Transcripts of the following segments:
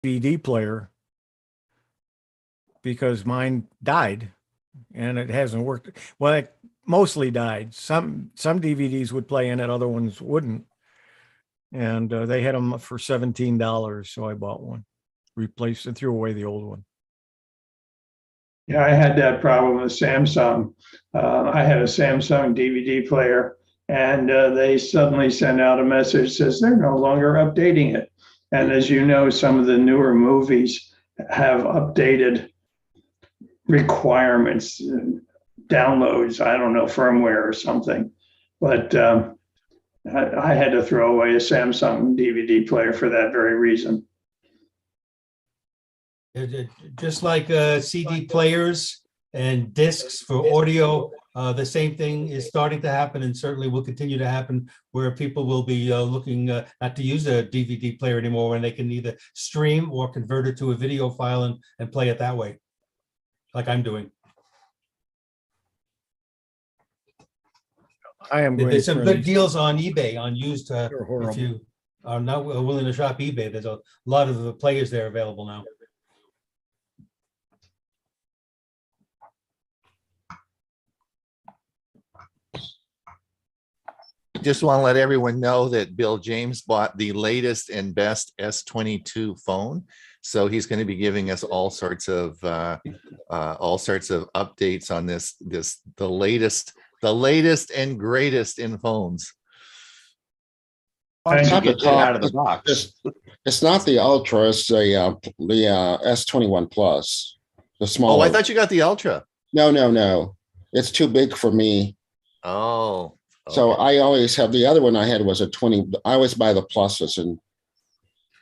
DVD player because mine died and it hasn't worked. Well, it mostly died. Some DVDs would play in it, other ones wouldn't. And they had them for $17, so I bought one, replaced and threw away the old one. Yeah, I had that problem with Samsung. I had a Samsung DVD player, and they suddenly sent out a message that says they're no longer updating it. And as you know, some of the newer movies have updated requirements, downloads, I don't know, firmware or something. But I had to throw away a Samsung DVD player for that very reason. Just like CD players and discs for audio, the same thing is starting to happen and certainly will continue to happen, where people will be looking not to use a DVD player anymore when they can either stream or convert it to a video file and play it that way, like I'm doing. I am going There's to some turn good these- deals on eBay on used. They're horrible. If you are not willing to shop eBay, there's a lot of the players there available now. Just want to let everyone know that Bill James bought the latest and best S22 phone. So he's going to be giving us all sorts of updates on the latest and greatest in phones. Thank It's you. not the Get that out of the top. box. It's not the Ultra. It's the S21 Plus, the smaller. Oh, I thought you got the Ultra. No. It's too big for me. Oh, So okay. I always have the other one I had was a 20. I always buy the pluses and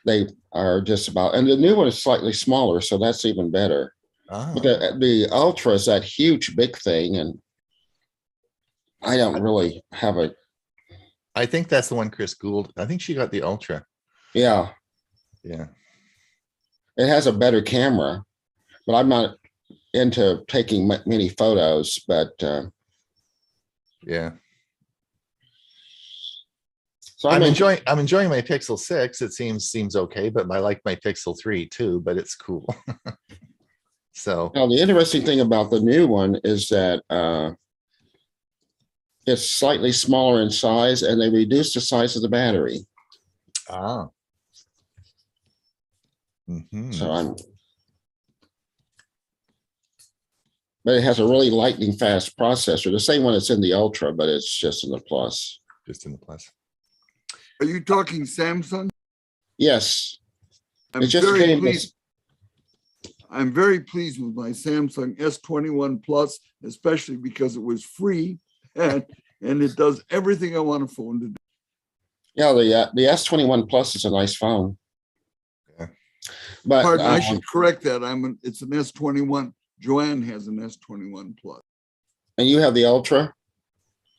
they are just about, and the new one is slightly smaller, so that's even better. Ah. But the Ultra is that huge big thing, and I don't really have a. I think that's the one Chris Gould. I think she got the Ultra. Yeah, Yeah. it has a better camera, but I'm not into taking many photos. But Yeah. so I'm enjoying my Pixel 6. It seems okay, but I like my Pixel 3 too, but it's cool. So Now, the interesting thing about the new one is that it's slightly smaller in size, and they reduced the size of the battery. Mhm. So but it has a really lightning fast processor, the same one that's in the Ultra, but it's just in the Plus. Just in the Plus. Are you talking Samsung? Yes, I'm it just very came. pleased. I'm very pleased with my Samsung S21 Plus, especially because it was free and it does everything I want a phone to do. Yeah, the S21 Plus is a nice phone. Yeah. But Pardon, I should correct that. It's an S21. Joanne has an S21 Plus. and you have the Ultra.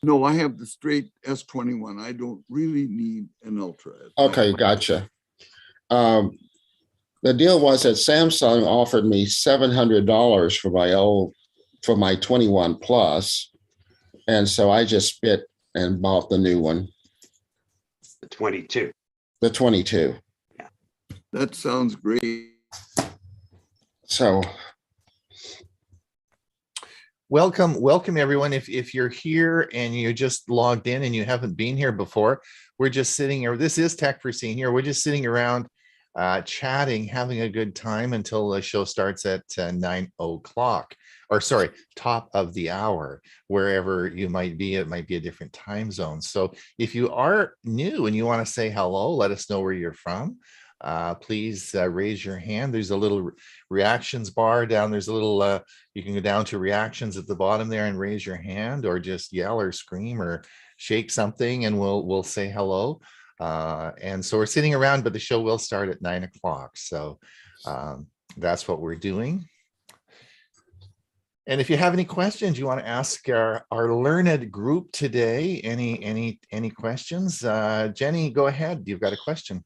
No, I have the straight S21. I don't really need an Ultra. Okay, gotcha. The deal was that Samsung offered me $700 for my 21 Plus, and so I just spit and bought the new one, The 22. the 22. That sounds great. So Welcome everyone. If you're here and you just logged in and you haven't been here before, we're just sitting here. This is Tech for Senior. We're just sitting around chatting, having a good time until the show starts at 9 o'clock, or sorry, top of the hour, wherever you might be. It might be a different time zone. So if you are new and you want to say hello, let us know where you're from. Please raise your hand. There's a little reactions bar down. There's a little, you can go down to reactions at the bottom there and raise your hand, or just yell or scream or shake something and we'll say hello. And so we're sitting around, but the show will start at 9 o'clock. So that's what we're doing. And if you have any questions you want to ask our learned group today, any questions? Jenny, go ahead. You've got a question.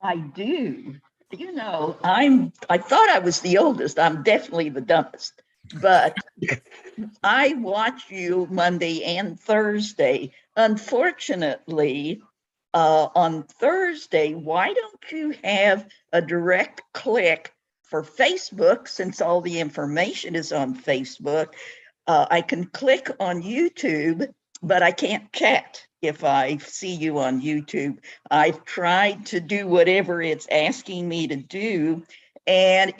I do. You know, I thought I was the oldest. I'm definitely the dumbest. But I watch you Monday and Thursday. Unfortunately, on Thursday, why don't you have a direct click for Facebook, since all the information is on Facebook? I can click on YouTube, but I can't chat if I see you on YouTube. I've tried to do whatever it's asking me to do, and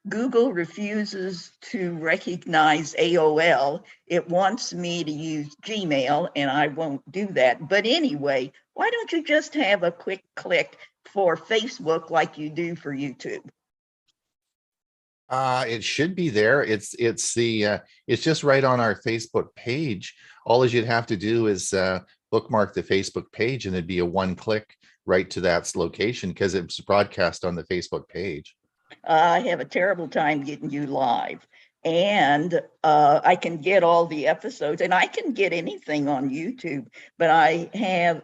Google refuses to recognize AOL. It wants me to use Gmail, and I won't do that. But anyway, why don't you just have a quick click for Facebook like you do for YouTube? It should be there. It's just right on our Facebook page. All you'd have to do is bookmark the Facebook page, and it'd be a one click right to that location because it's broadcast on the Facebook page. I have a terrible time getting you live, and I can get all the episodes, and I can get anything on YouTube, but I have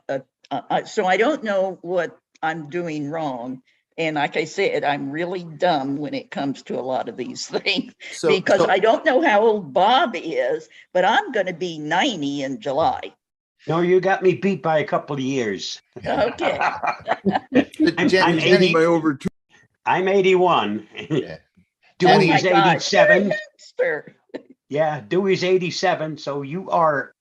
so I don't know what I'm doing wrong. And like I said, I'm really dumb when it comes to a lot of these things, because I don't know how old Bob is, but I'm going to be 90 in July. No, you got me beat by a couple of years. Okay. I'm 80. Over two. I'm 81. Yeah. Dewey's Oh my God, 87. you're a youngster. Yeah, Dewey's 87. So you are,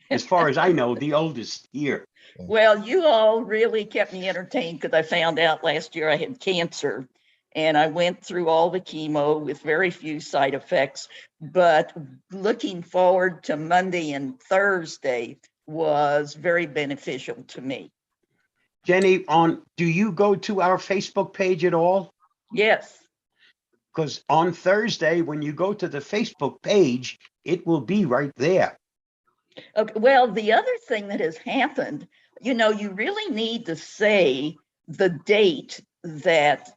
as far as I know, the oldest here. Well, you all really kept me entertained, because I found out last year I had cancer, and I went through all the chemo with very few side effects. But looking forward to Monday and Thursday was very beneficial to me. Jenny, do you go to our Facebook page at all? Yes. Because on Thursday, when you go to the Facebook page, it will be right there. Okay. Well, the other thing that has happened, you really need to say the date that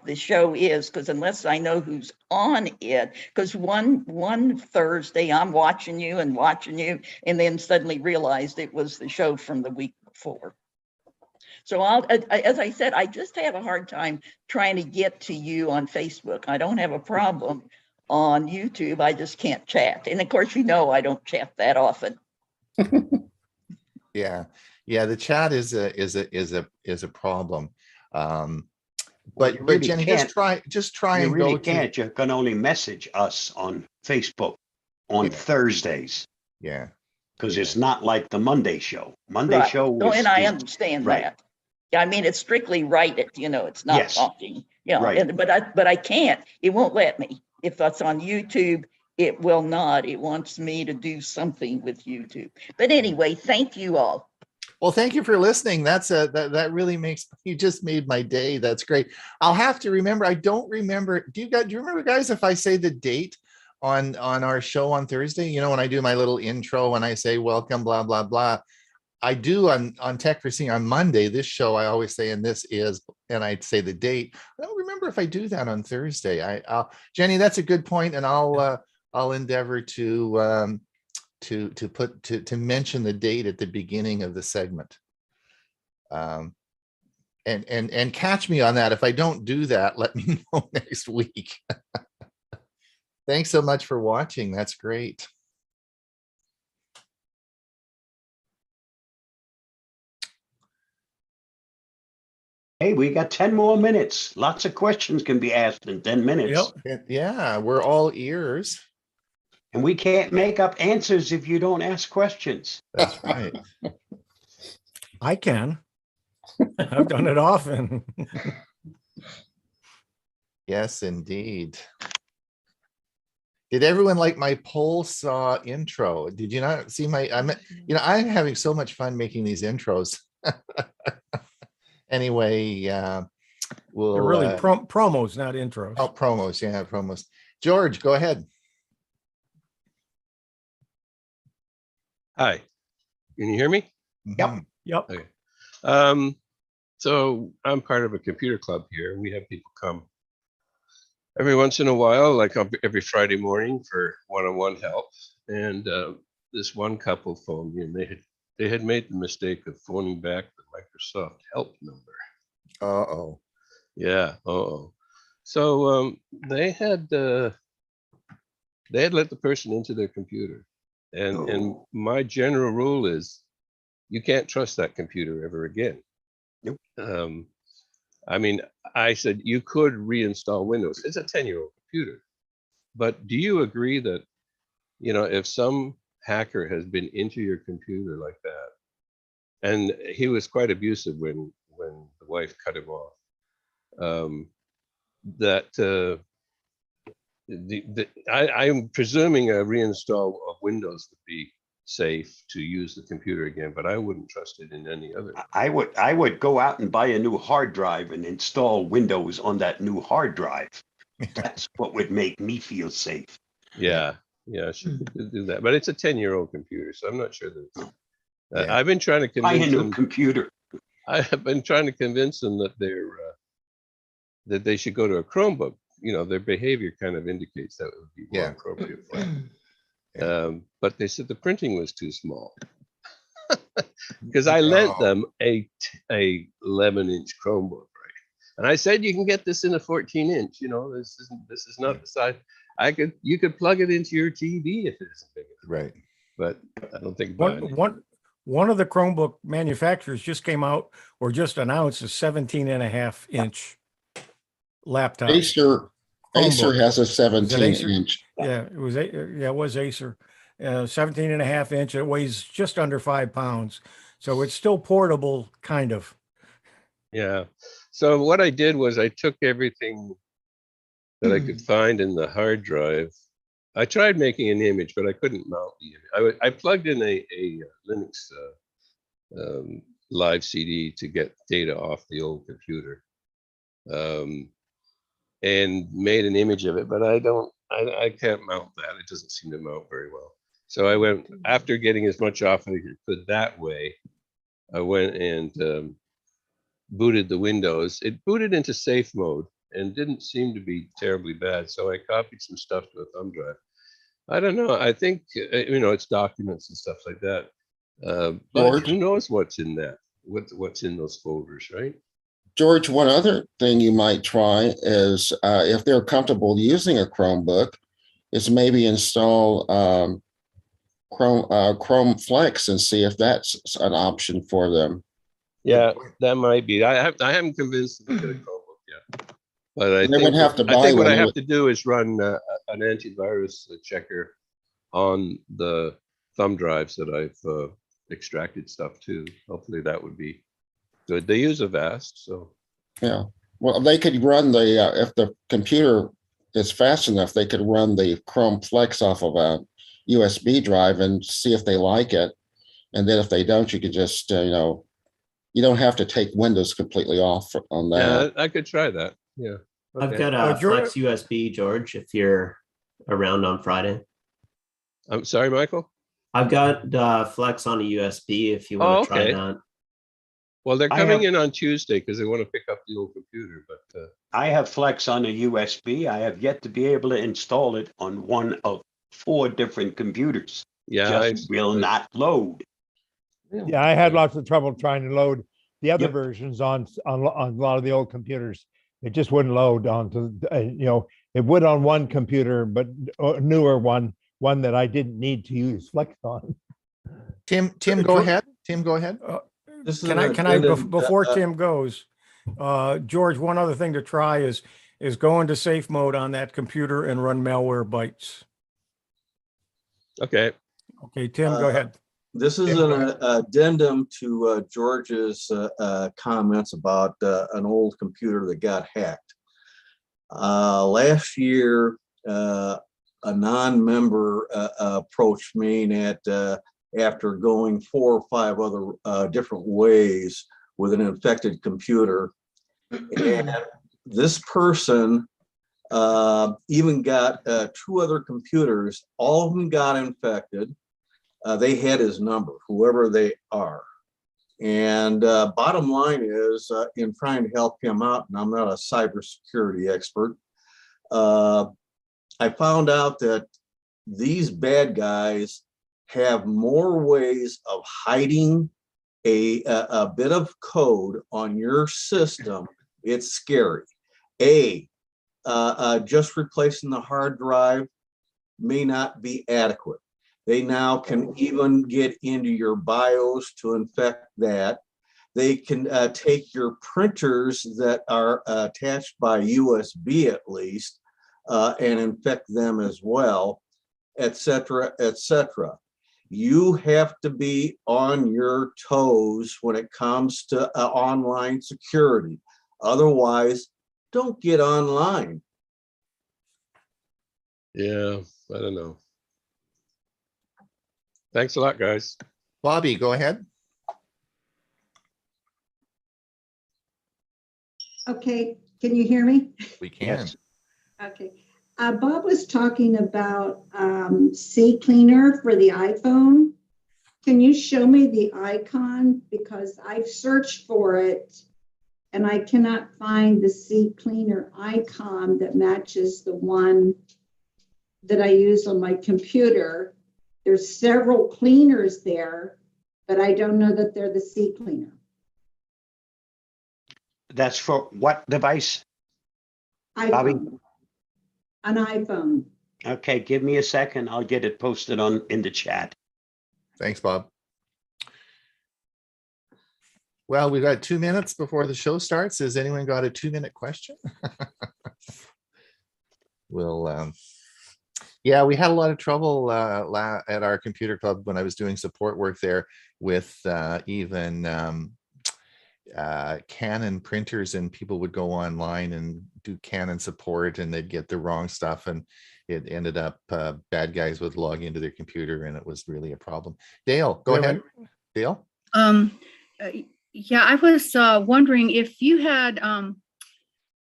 the show is, because unless I know who's on it, because one Thursday I'm watching you, and then suddenly realized it was the show from the week before. So as I said, I just have a hard time trying to get to you on Facebook. I don't have a problem on YouTube. I just can't chat. And of course, I don't chat that often. Yeah. The chat is a problem. But really Jenny, can't. just try You and really go can't. You can only message us on Facebook on Thursdays, Yeah. because it's not like the Monday show. Monday Right. show Oh, is, and I is- understand right. that. Yeah, I mean, it's strictly write it, it's not Yes. talking, Right. but I can't, it won't let me. If that's on YouTube, it will not. It wants me to do something with YouTube. But anyway, thank you all. Well, thank you for listening. That really you just made my day. That's great. I'll have to remember. I don't remember. Do you remember, guys, if I say the date on our show on Thursday? When I do my little intro, when I say welcome, blah, blah, blah. I do on Tech for Seeing on Monday, this show, I always say, and this is, and I'd say the date. I don't remember if I do that on Thursday. Jenny, that's a good point, and I'll endeavor to mention the date at the beginning of the segment. And catch me on that. If I don't do that, let me know next week. Thanks so much for watching. That's great. Hey, we got 10 more minutes. Lots of questions can be asked in 10 minutes. Yep. Yeah, we're all ears. And we can't make up answers if you don't ask questions. That's right. I can. I've done it often. Yes, indeed. Did everyone like my pole saw intro? Did you not see I'm having so much fun making these intros. Anyway, we'll They're really promos, not intros. Oh, promos. Yeah, promos. George, go ahead. Hi, can you hear me? Yep. Yep. Okay. So I'm part of a computer club here, and we have people come every once in a while, like every Friday morning for one-on-one help. And this one couple phoned me, and they had made the mistake of phoning back the Microsoft help number. Uh-oh. Yeah. Uh-oh. So they had let the person into their computer. And my general rule is you can't trust that computer ever again. Nope. I mean, I said you could reinstall Windows. It's a 10-year-old computer. But do you agree that, you know, if some hacker has been into your computer like that, and he was quite abusive when the wife cut him off, I'm presuming a reinstall of Windows would be safe to use the computer again, but I wouldn't trust it in any other. I would go out and buy a new hard drive and install Windows on that new hard drive. That's what would make me feel safe. Yeah, she could do that, but it's a 10-year-old computer, so I'm not sure that. Yeah. I've been trying to Buy a convince new them. computer. I have been trying to convince them that that they should go to a Chromebook. You know, their behavior kind of indicates that would be more Yeah. appropriate for them. But they said the printing was too small. Because I lent them a 11-inch Chromebook, right? And I said you can get this in a 14-inch. You know, this is not the size. You could plug it into your TV if it isn't big enough. Right. But I don't think One of the Chromebook manufacturers just came out or just announced a 17.5-inch laptop. Acer Chromebook. has a Is it Acer? 17-inch. Yeah, it was Acer. 17.5-inch. It weighs just under 5 pounds. So it's still portable, kind of. Yeah. So what I did was I took everything that I could find in the hard drive. I tried making an image, but I couldn't mount the image. I plugged in a Linux live CD to get data off the old computer, and made an image of it, but I can't mount that. It doesn't seem to mount very well. So I went, after getting as much off as I could that way, I went and booted the Windows. It booted into safe mode and didn't seem to be terribly bad. So I copied some stuff to a thumb drive. I don't know. I think, it's documents and stuff like that. But who knows what's in that? What's in those folders, right? George, one other thing you might try is if they're comfortable using a Chromebook, is maybe install Chrome Flex and see if that's an option for them. Yeah, that might be. I haven't convinced them to get a Chromebook yet. But I think what I have to do is run an antivirus checker on the thumb drives that I've extracted stuff to. Hopefully that would be good. They use Avast, so. Yeah, well, they could run if the computer is fast enough, they could run the Chrome Flex off of a USB drive and see if they like it. And then if they don't, you could just, you don't have to take Windows completely off on that. Yeah, I could try that. Yeah. Okay. I've got a Flex USB, George, if you're around on Friday. I'm sorry, Michael? I've got Flex on a USB if you want to try that. Well, they're coming in on Tuesday because they want to pick up the old computer. But I have Flex on a USB. I have yet to be able to install it on one of 4 different computers. Yeah, it will not load. Yeah, I had lots of trouble trying to load the other versions on a lot of the old computers. It just wouldn't load onto, it would on one computer, but a newer one that I didn't need to use Flex on. Tim, go ahead. Tim, go ahead. Before Tim goes, George, one other thing to try is go into safe mode on that computer and run Malwarebytes. Okay. Okay, Tim, go ahead. This is an addendum to George's comments about an old computer that got hacked. Last year, a non-member approached me after going 4 or 5 other different ways with an infected computer. And this person even got 2 other computers. All of them got infected. They had his number, whoever they are. And bottom line is, in trying to help him out, and I'm not a cybersecurity expert, I found out that these bad guys have more ways of hiding a bit of code on your system. It's scary. Just replacing the hard drive may not be adequate. They now can even get into your BIOS to infect that. They can take your printers that are attached by USB at least and infect them as well, et cetera, et cetera. You have to be on your toes when it comes to online security. Otherwise, don't get online. Yeah, I don't know. Thanks a lot, guys. Bobby, go ahead. Okay, can you hear me? We can. Yes. Okay. Bob was talking about C Cleaner for the iPhone. Can you show me the icon? Because I've searched for it and I cannot find the C Cleaner icon that matches the one that I use on my computer. There's several cleaners there, but I don't know that they're the C Cleaner. That's for what device? Bobby? iPhone. An iPhone. Okay, give me a second. I'll get it posted in the chat. Thanks, Bob. Well, we've got 2 minutes before the show starts. Has anyone got a 2-minute question? We'll, yeah, we had a lot of trouble at our computer club when I was doing support work there with even Canon printers, and people would go online and do Canon support and they'd get the wrong stuff, and it ended up bad guys would log into their computer and it was really a problem. Dale, go ahead. Dale? Yeah, I was wondering if you had,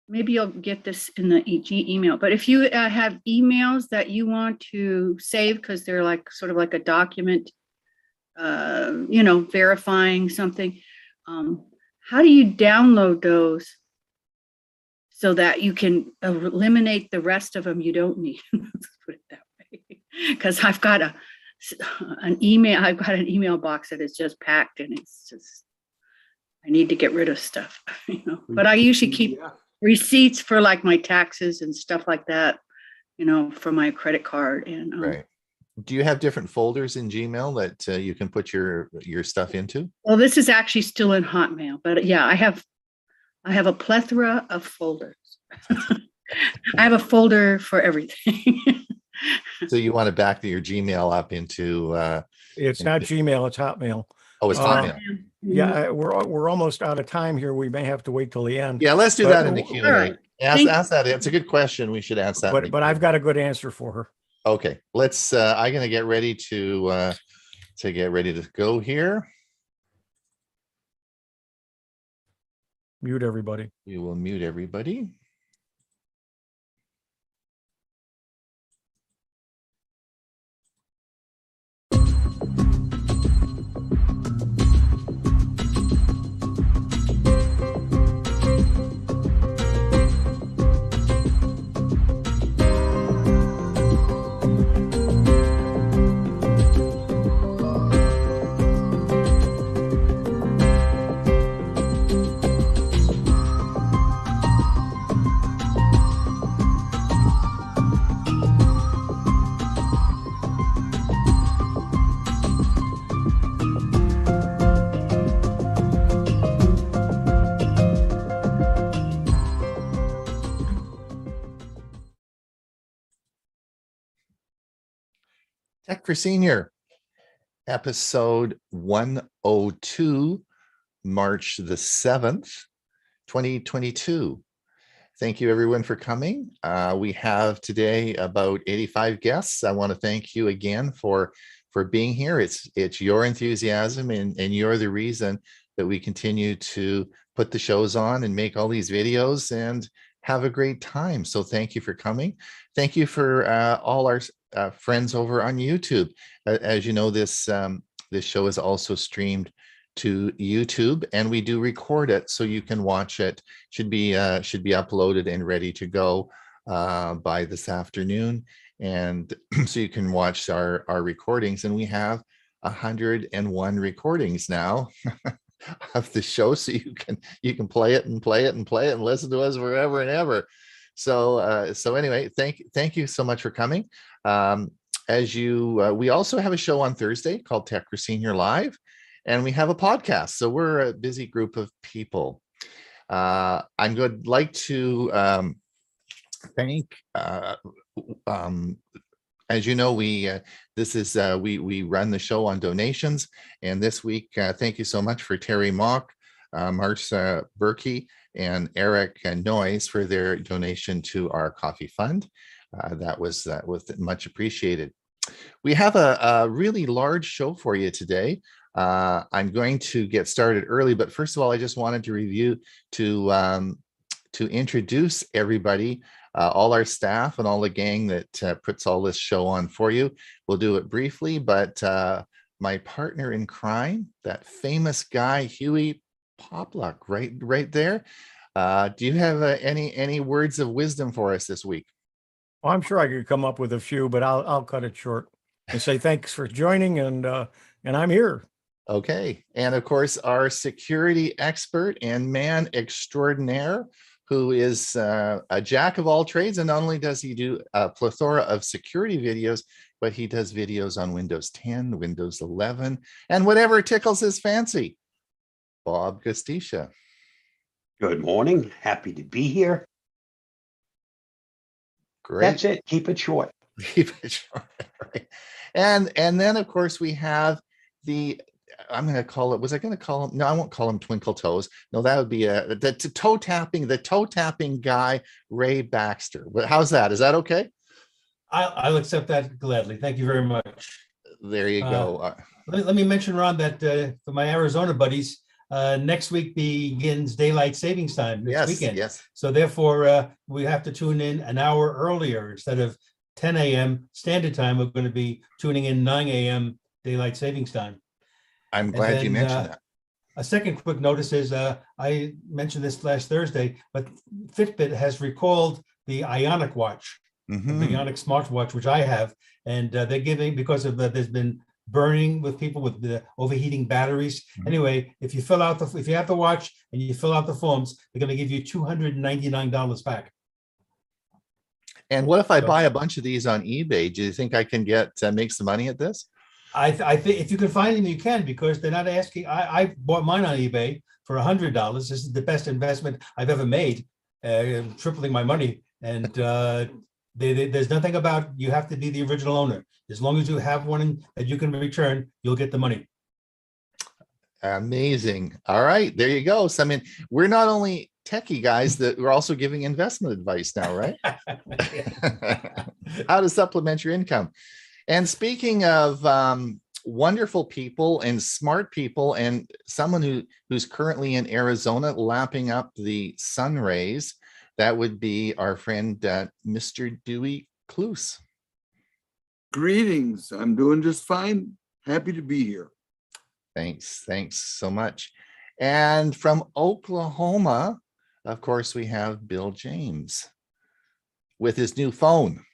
maybe you'll get this in the email, but if you have emails that you want to save because they're like sort of like a document, you know, verifying something, how do you download those so that you can eliminate the rest of them you don't need? Let's put it that way. Because I've got an email box that is just packed, and it's just, I need to get rid of stuff, you know. But I usually keep receipts for like my taxes and stuff like that, you know, for my credit card. And Right. Do you have different folders in Gmail that you can put your stuff into? well, this is actually still in Hotmail, but yeah, I have a plethora of folders. I have a folder for everything. So you want to back your Gmail up into It's not Gmail, it's Hotmail. Oh, it's Hotmail. Yeah, we're almost out of time here. We may have to wait till the end. Yeah, let's do that in the Q&A. right. Ask that. It's a good question. We should ask that. But I've got a good answer for her. Okay, let's. I'm going to get ready to go here. Mute everybody. You will mute everybody. Tech for Senior, episode 102, March the 7th, 2022. Thank you everyone for coming. We have today about 85 guests. I want to thank you again for being here. It's your enthusiasm and you're the reason that we continue to put the shows on and make all these videos and have a great time. So thank you for coming. Thank you for all our friends over on YouTube. As you know, this show is also streamed to YouTube, and we do record it so you can watch it. Should be uploaded and ready to go by this afternoon, and so you can watch our recordings. And we have 101 recordings now of the show, so you can play it and play it and play it and listen to us forever and ever. So anyway, thank you so much for coming. we also have a show on Thursday called Tech for Senior Live, and we have a podcast. So we're a busy group of people. I'm going like to thank. As you know, we run the show on donations, and this week, thank you so much for Terry Mock, Marcia Berkey, and Eric Noyes for their donation to our coffee fund. That was much appreciated. We have a really large show for you today. I'm going to get started early, but first of all, I just wanted to review to introduce everybody, all our staff and all the gang that puts all this show on for you. We'll do it briefly, but my partner in crime, that famous guy, Hewie Poplock, right there. Do you have any words of wisdom for us this week? Well, I'm sure I could come up with a few, but I'll cut it short and say thanks for joining, and I'm here. Okay, and of course, our security expert and man extraordinaire, who is a jack of all trades, and not only does he do a plethora of security videos, but he does videos on Windows 10, Windows 11, and whatever tickles his fancy. Bob Gostisha. Good morning. Happy to be here. Great. That's it. Keep it short. Keep it short. Right. And then of course we have I'm going to call it, was I going to call him? No, I won't call him Twinkle Toes. No, that would be the toe tapping guy, Ray Baxter. How's that? Is that okay? I'll accept that gladly. Thank you very much. There you go. Let me mention, Ron, that for my Arizona buddies, next week begins daylight savings time this weekend. Yes. So therefore, we have to tune in an hour earlier. Instead of 10 a.m. standard time, we're going to be tuning in 9 a.m. daylight savings time. I'm glad you mentioned that. A second quick notice is I mentioned this last Thursday, but Fitbit has recalled the Ionic watch, the Ionic smartwatch, which I have, and they're giving, because of there's been burning with people with the overheating batteries. Anyway, if you have the watch and you fill out the forms, they're going to give you $299 back. And what if I buy a bunch of these on eBay? Do you think I can make some money at this? I think if you can find them, you can, because they're not asking. I bought mine on eBay for $100. This is the best investment I've ever made, tripling my money. And there's nothing about you have to be the original owner. As long as you have one that you can return, you'll get the money. Amazing. All right, there you go. So I mean, we're not only techie guys, that we're also giving investment advice now, right? How to supplement your income. And speaking of wonderful people and smart people, and someone who's currently in Arizona lapping up the sun rays, that would be our friend Mr. Dewey Kloos. Greetings. I'm doing just fine. Happy to be here. Thanks so much. And from Oklahoma, of course, we have Bill James with his new phone.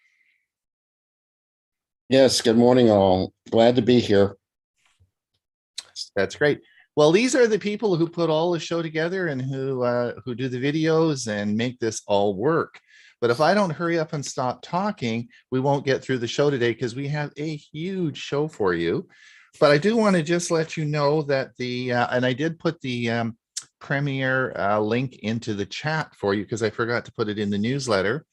Yes, good morning, all. Glad to be here. That's great. Well, these are the people who put all the show together and who do the videos and make this all work. But if I don't hurry up and stop talking, we won't get through the show today, because we have a huge show for you. But I do want to just let you know that and I did put the Premiere link into the chat for you, because I forgot to put it in the newsletter.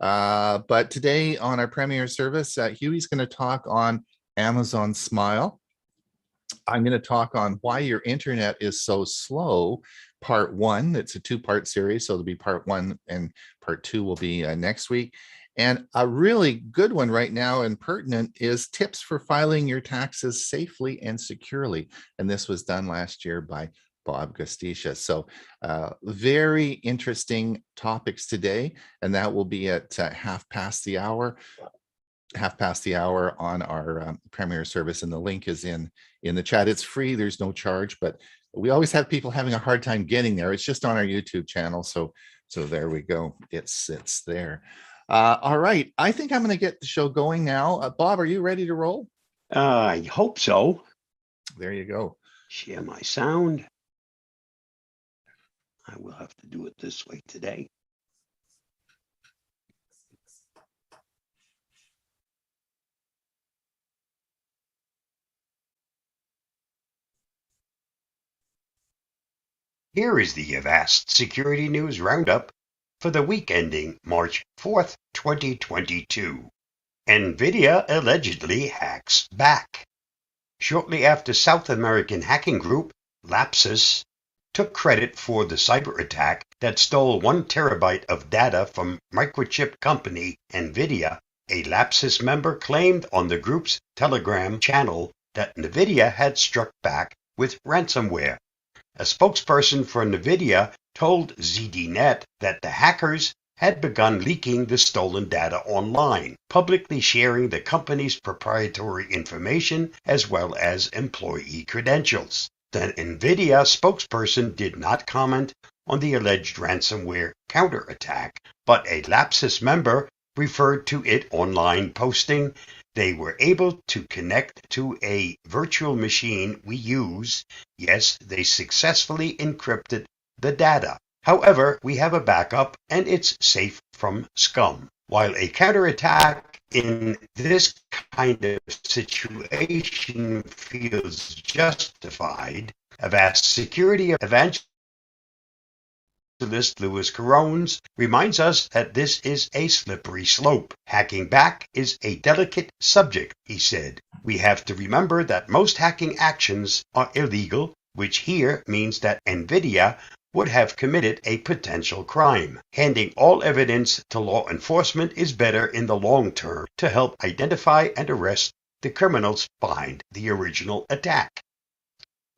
But today on our Premiere service, Hewie's going to talk on Amazon Smile. I'm going to talk on why your internet is so slow, part 1. It's a 2-part series, so it'll be part 1 and part 2 will be next week. And a really good one right now and pertinent is tips for filing your taxes safely and securely. And this was done last year by Bob Gostisha. So very interesting topics today, and that will be at 1/2 past the hour on our Premiere service, and the link is in the chat. It's free, there's no charge, but we always have people having a hard time getting there. It's just on our YouTube channel, so there we go. It's there. All right, I think I'm going to get the show going now. Bob, are you ready to roll? I hope so. There you go. Share my sound. I will have to do it this way today. Here is the Avast Security News Roundup for the week ending March 4th, 2022. NVIDIA allegedly hacks back. Shortly after South American hacking group Lapsus took credit for the cyber attack that stole 1 terabyte of data from microchip company NVIDIA, a Lapsus member claimed on the group's Telegram channel that NVIDIA had struck back with ransomware. A spokesperson for NVIDIA told ZDNet that the hackers had begun leaking the stolen data online, publicly sharing the company's proprietary information as well as employee credentials. The NVIDIA spokesperson did not comment on the alleged ransomware counterattack, but a Lapsus member referred to it online, posting, "They were able to connect to a virtual machine we use. Yes, they successfully encrypted the data. However, we have a backup and it's safe from scum." While a counterattack in this kind of situation feels justified, Avast security evangelist Louis Carones reminds us that this is a slippery slope. Hacking back is a delicate subject, he said. We have to remember that most hacking actions are illegal, which here means that NVIDIA would have committed a potential crime. Handing all evidence to law enforcement is better in the long term to help identify and arrest the criminals behind the original attack.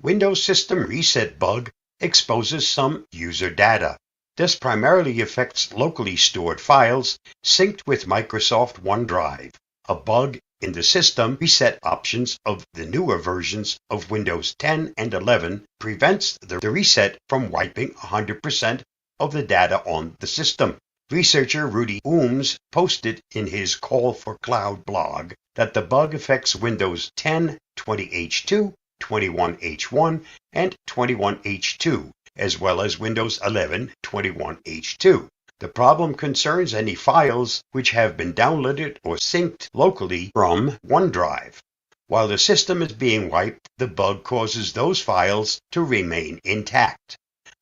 Windows System Reset bug exposes some user data. This primarily affects locally stored files synced with Microsoft OneDrive. A bug in the system reset options of the newer versions of Windows 10 and 11 prevents the reset from wiping 100% of the data on the system. Researcher Rudy Ooms posted in his Call for Cloud blog that the bug affects Windows 10 20H2, 21H1, and 21H2, as well as Windows 11 21H2. The problem concerns any files which have been downloaded or synced locally from OneDrive. While the system is being wiped, the bug causes those files to remain intact.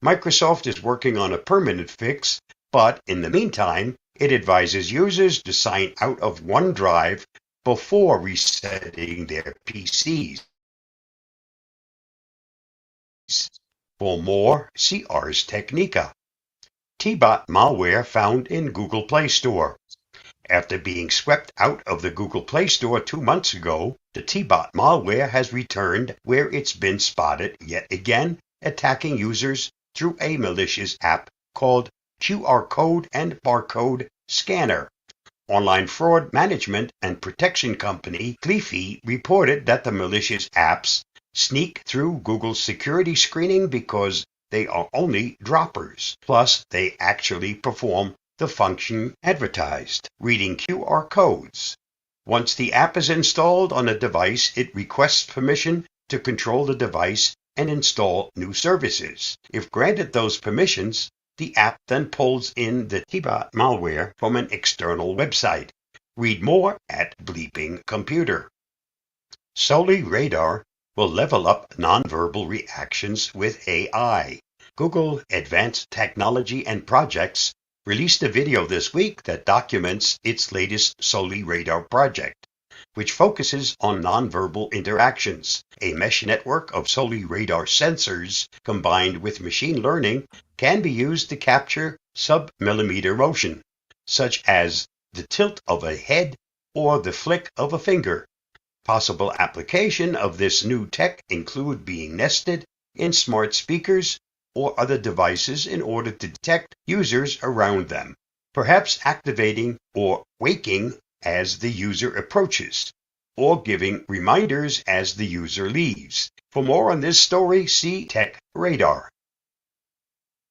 Microsoft is working on a permanent fix, but in the meantime, it advises users to sign out of OneDrive before resetting their PCs. For more, see Ars Technica. T-Bot malware found in Google Play Store. After being swept out of the Google Play Store 2 months ago, the T-Bot malware has returned where it's been spotted yet again, attacking users through a malicious app called QR Code and Barcode Scanner. Online fraud management and protection company Gleefy reported that the malicious apps sneak through Google's security screening because they are only droppers. Plus, they actually perform the function advertised, reading QR codes. Once the app is installed on a device, it requests permission to control the device and install new services. If granted those permissions, the app then pulls in the T-Bot malware from an external website. Read more at Bleeping Computer. Soli Radar will level up nonverbal reactions with AI. Google Advanced Technology and Projects released a video this week that documents its latest Soli Radar project, which focuses on nonverbal interactions. A mesh network of Soli Radar sensors combined with machine learning can be used to capture sub-millimeter motion, such as the tilt of a head or the flick of a finger. Possible application of this new tech include being nested in smart speakers or other devices in order to detect users around them, perhaps activating or waking as the user approaches, or giving reminders as the user leaves. For more on this story, see Tech Radar.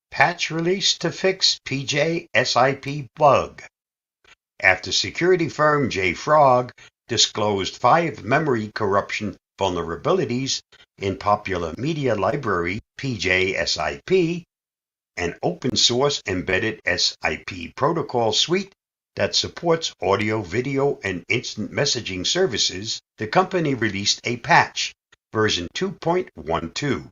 Patch released to fix PJ/SIP bug. After security firm JFrog disclosed 5 memory corruption vulnerabilities in popular media library PJ/SIP, an open-source embedded SIP protocol suite that supports audio, video, and instant messaging services, the company released a patch, version 2.12,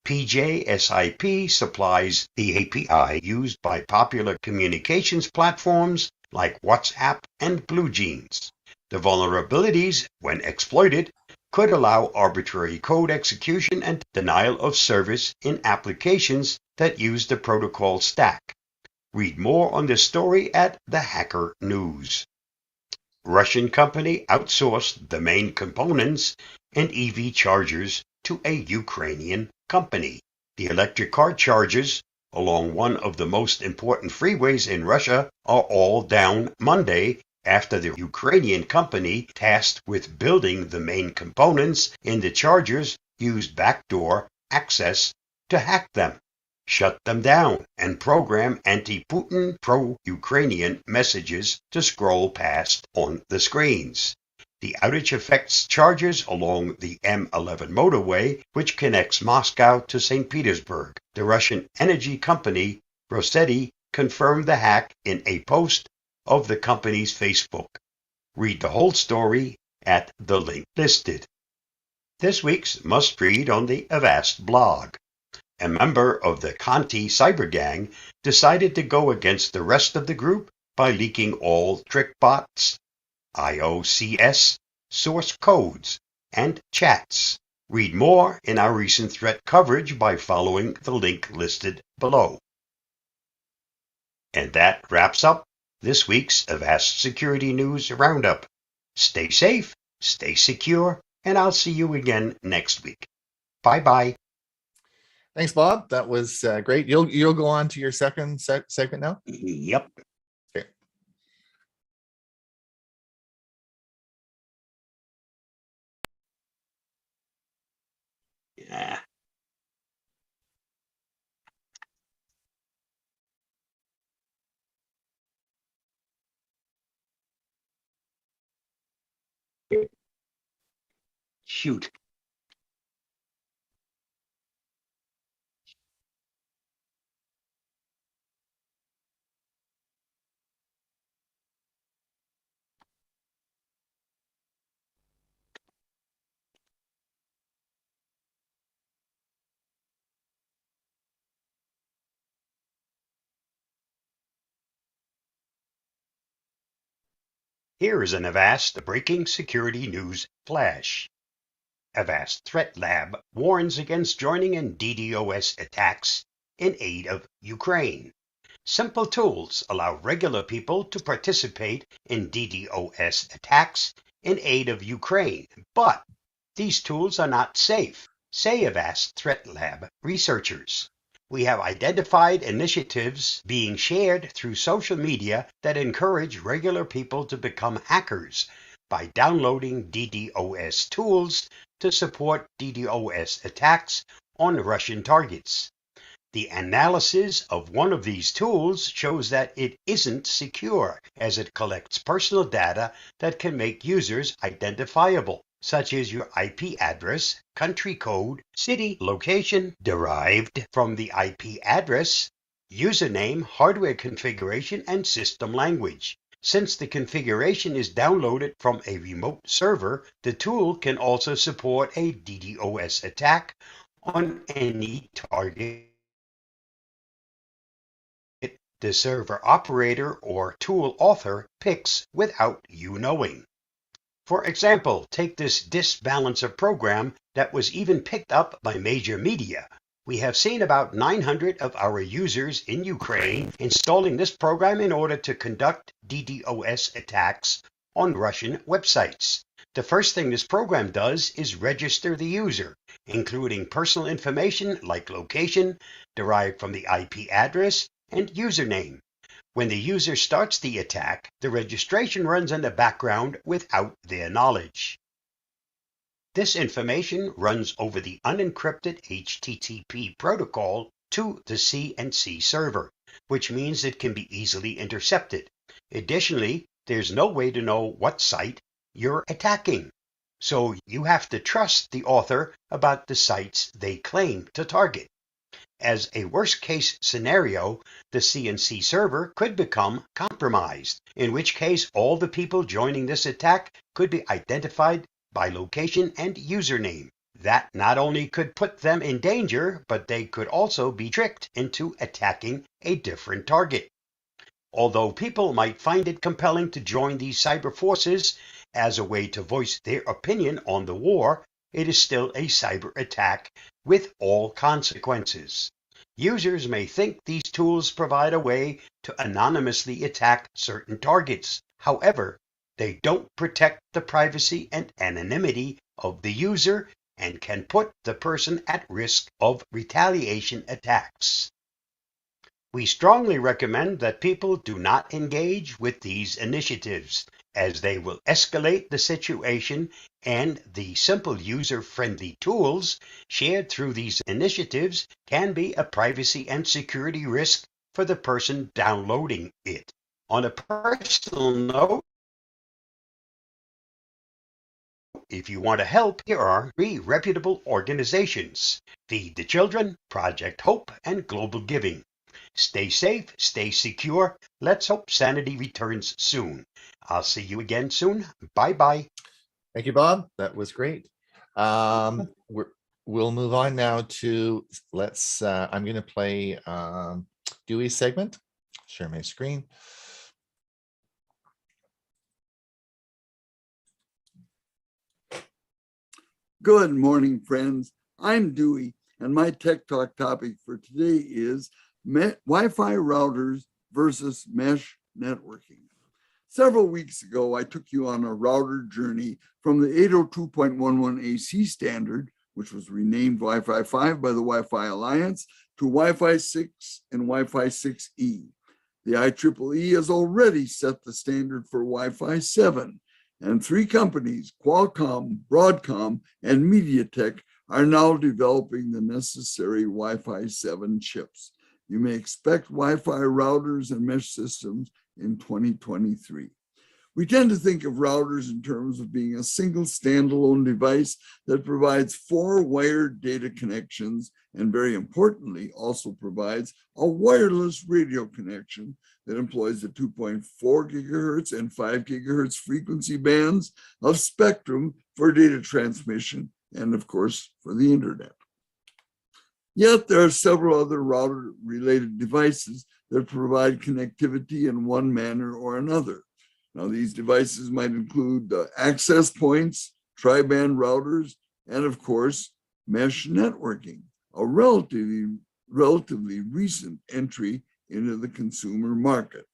PJSIP supplies the API used by popular communications platforms like WhatsApp and BlueJeans. The vulnerabilities, when exploited, could allow arbitrary code execution and denial of service in applications that use the protocol stack. Read more on this story at the Hacker News. Russian company outsourced the main components and EV chargers to a Ukrainian company. The electric car chargers along one of the most important freeways in Russia are all down Monday after the Ukrainian company tasked with building the main components in the chargers used backdoor access to hack them, shut them down, and program anti-Putin, pro-Ukrainian messages to scroll past on the screens. The outage affects chargers along the M11 motorway, which connects Moscow to St. Petersburg. The Russian energy company Rosseti confirmed the hack in a post of the company's Facebook. Read the whole story at the link listed. This week's must-read on the Avast blog. A member of the Conti cyber gang decided to go against the rest of the group by leaking all TrickBot's IOCS source codes and chats. Read more in our recent threat coverage by following the link listed below. And that wraps up this week's Avast Security News Roundup. Stay safe, stay secure, and I'll see you again next week. Bye-bye. Thanks, Bob. That was great. You'll go on to your second segment now? Yep. Okay. Yeah. Shoot. Here is an Avast breaking security news flash. Avast Threat Lab warns against joining in DDoS attacks in aid of Ukraine. Simple tools allow regular people to participate in DDoS attacks in aid of Ukraine, but these tools are not safe, say Avast Threat Lab researchers. We have identified initiatives being shared through social media that encourage regular people to become hackers by downloading DDoS tools to support DDoS attacks on Russian targets. The analysis of one of these tools shows that it isn't secure, as it collects personal data that can make users identifiable, such as your IP address, country code, city location derived from the IP address, username, hardware configuration, and system language. Since the configuration is downloaded from a remote server, the tool can also support a DDoS attack on any target the server operator or tool author picks without you knowing. For example, take this disk balancer program that was even picked up by major media. We have seen about 900 of our users in Ukraine installing this program in order to conduct DDoS attacks on Russian websites. The first thing this program does is register the user, including personal information like location, derived from the IP address, and username. When the user starts the attack, the registration runs in the background without their knowledge. This information runs over the unencrypted HTTP protocol to the CNC server, which means it can be easily intercepted. Additionally, there's no way to know what site you're attacking, so you have to trust the author about the sites they claim to target. As a worst-case scenario, the CNC server could become compromised, in which case all the people joining this attack could be identified by location and username. That not only could put them in danger, but they could also be tricked into attacking a different target. Although people might find it compelling to join these cyber forces as a way to voice their opinion on the war, it is still a cyber attack with all consequences. Users may think these tools provide a way to anonymously attack certain targets. However, they don't protect the privacy and anonymity of the user and can put the person at risk of retaliation attacks. We strongly recommend that people do not engage with these initiatives, as they will escalate the situation, and the simple user-friendly tools shared through these initiatives can be a privacy and security risk for the person downloading it. On a personal note, if you want to help, here are 3 reputable organizations: Feed the Children, Project Hope, and Global Giving. Stay safe, stay secure. Let's hope sanity returns soon. I'll see you again soon. Bye-bye. Thank you, Bob. That was great. We'll move on now to, I'm going to play Dewey's segment. Share my screen. Good morning, friends. I'm Dewey, and my Tech Talk topic for today is Wi-Fi routers versus mesh networking. Several weeks ago, I took you on a router journey from the 802.11 AC standard, which was renamed Wi-Fi 5 by the Wi-Fi Alliance, to Wi-Fi 6 and Wi-Fi 6E. The IEEE has already set the standard for Wi-Fi 7, and 3 companies, Qualcomm, Broadcom, and MediaTek, are now developing the necessary Wi-Fi 7 chips. You may expect Wi-Fi routers and mesh systems in 2023. We tend to think of routers in terms of being a single standalone device that provides 4 wired data connections, and very importantly, also provides a wireless radio connection that employs the 2.4 gigahertz and 5 gigahertz frequency bands of spectrum for data transmission and, of course, for the internet. Yet there are several other router-related devices that provide connectivity in one manner or another. Now, these devices might include access points, tri-band routers, and of course, mesh networking, a relatively recent entry into the consumer market.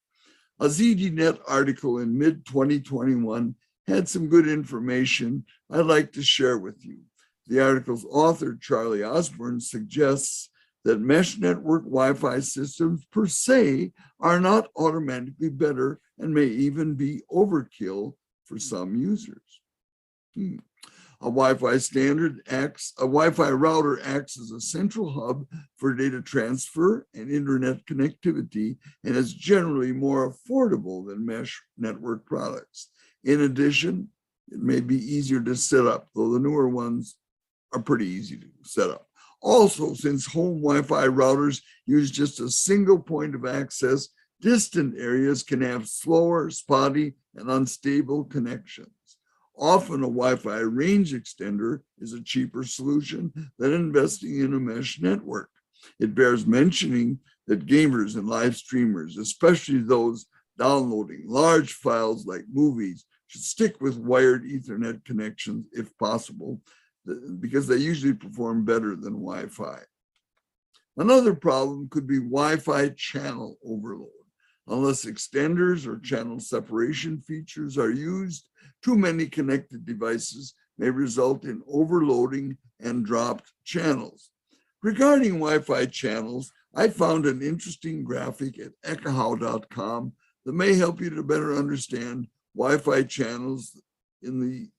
A ZDNet article in mid-2021 had some good information I'd like to share with you. The article's author, Charlie Osborne, suggests that mesh network Wi-Fi systems per se are not automatically better and may even be overkill for some users. A Wi-Fi router acts as a central hub for data transfer and internet connectivity, and is generally more affordable than mesh network products. In addition, it may be easier to set up, though the newer ones are pretty easy to set up. Also, since home Wi-Fi routers use just a single point of access, distant areas can have slower, spotty, and unstable connections. Often a Wi-Fi range extender is a cheaper solution than investing in a mesh network. It bears mentioning that gamers and live streamers, especially those downloading large files like movies, should stick with wired Ethernet connections if possible, because they usually perform better than Wi-Fi. Another problem could be Wi-Fi channel overload. Unless extenders or channel separation features are used, too many connected devices may result in overloading and dropped channels. Regarding Wi-Fi channels, I found an interesting graphic at ekahau.com that may help you to better understand Wi-Fi channels in the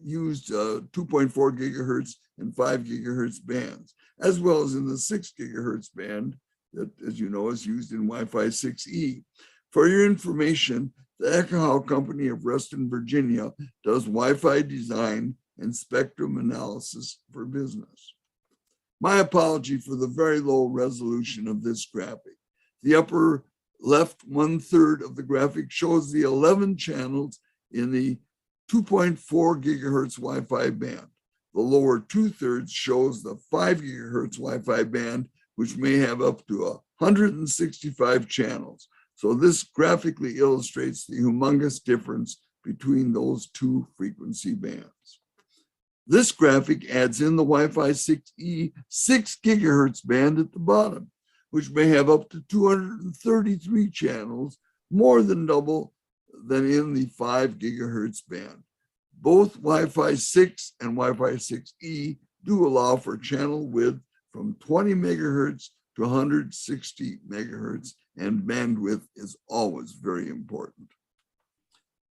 used 2.4 gigahertz and 5 gigahertz bands, as well as in the 6 gigahertz band that, as you know, is used in Wi-Fi 6E. For your information, the Ekahau Company of Reston, Virginia does Wi-Fi design and spectrum analysis for business. My apology for the very low resolution of this graphic. The upper left 1/3 of the graphic shows the 11 channels in the 2.4 gigahertz Wi-Fi band. The lower 2/3 shows the 5 gigahertz Wi-Fi band, which may have up to 165 channels. So this graphically illustrates the humongous difference between those two frequency bands. This graphic adds in the Wi-Fi 6E 6 gigahertz band at the bottom, which may have up to 233 channels, more than double than in the 5 gigahertz band. Both Wi-Fi 6 and Wi-Fi 6E do allow for channel width from 20 megahertz to 160 megahertz, and bandwidth is always very important.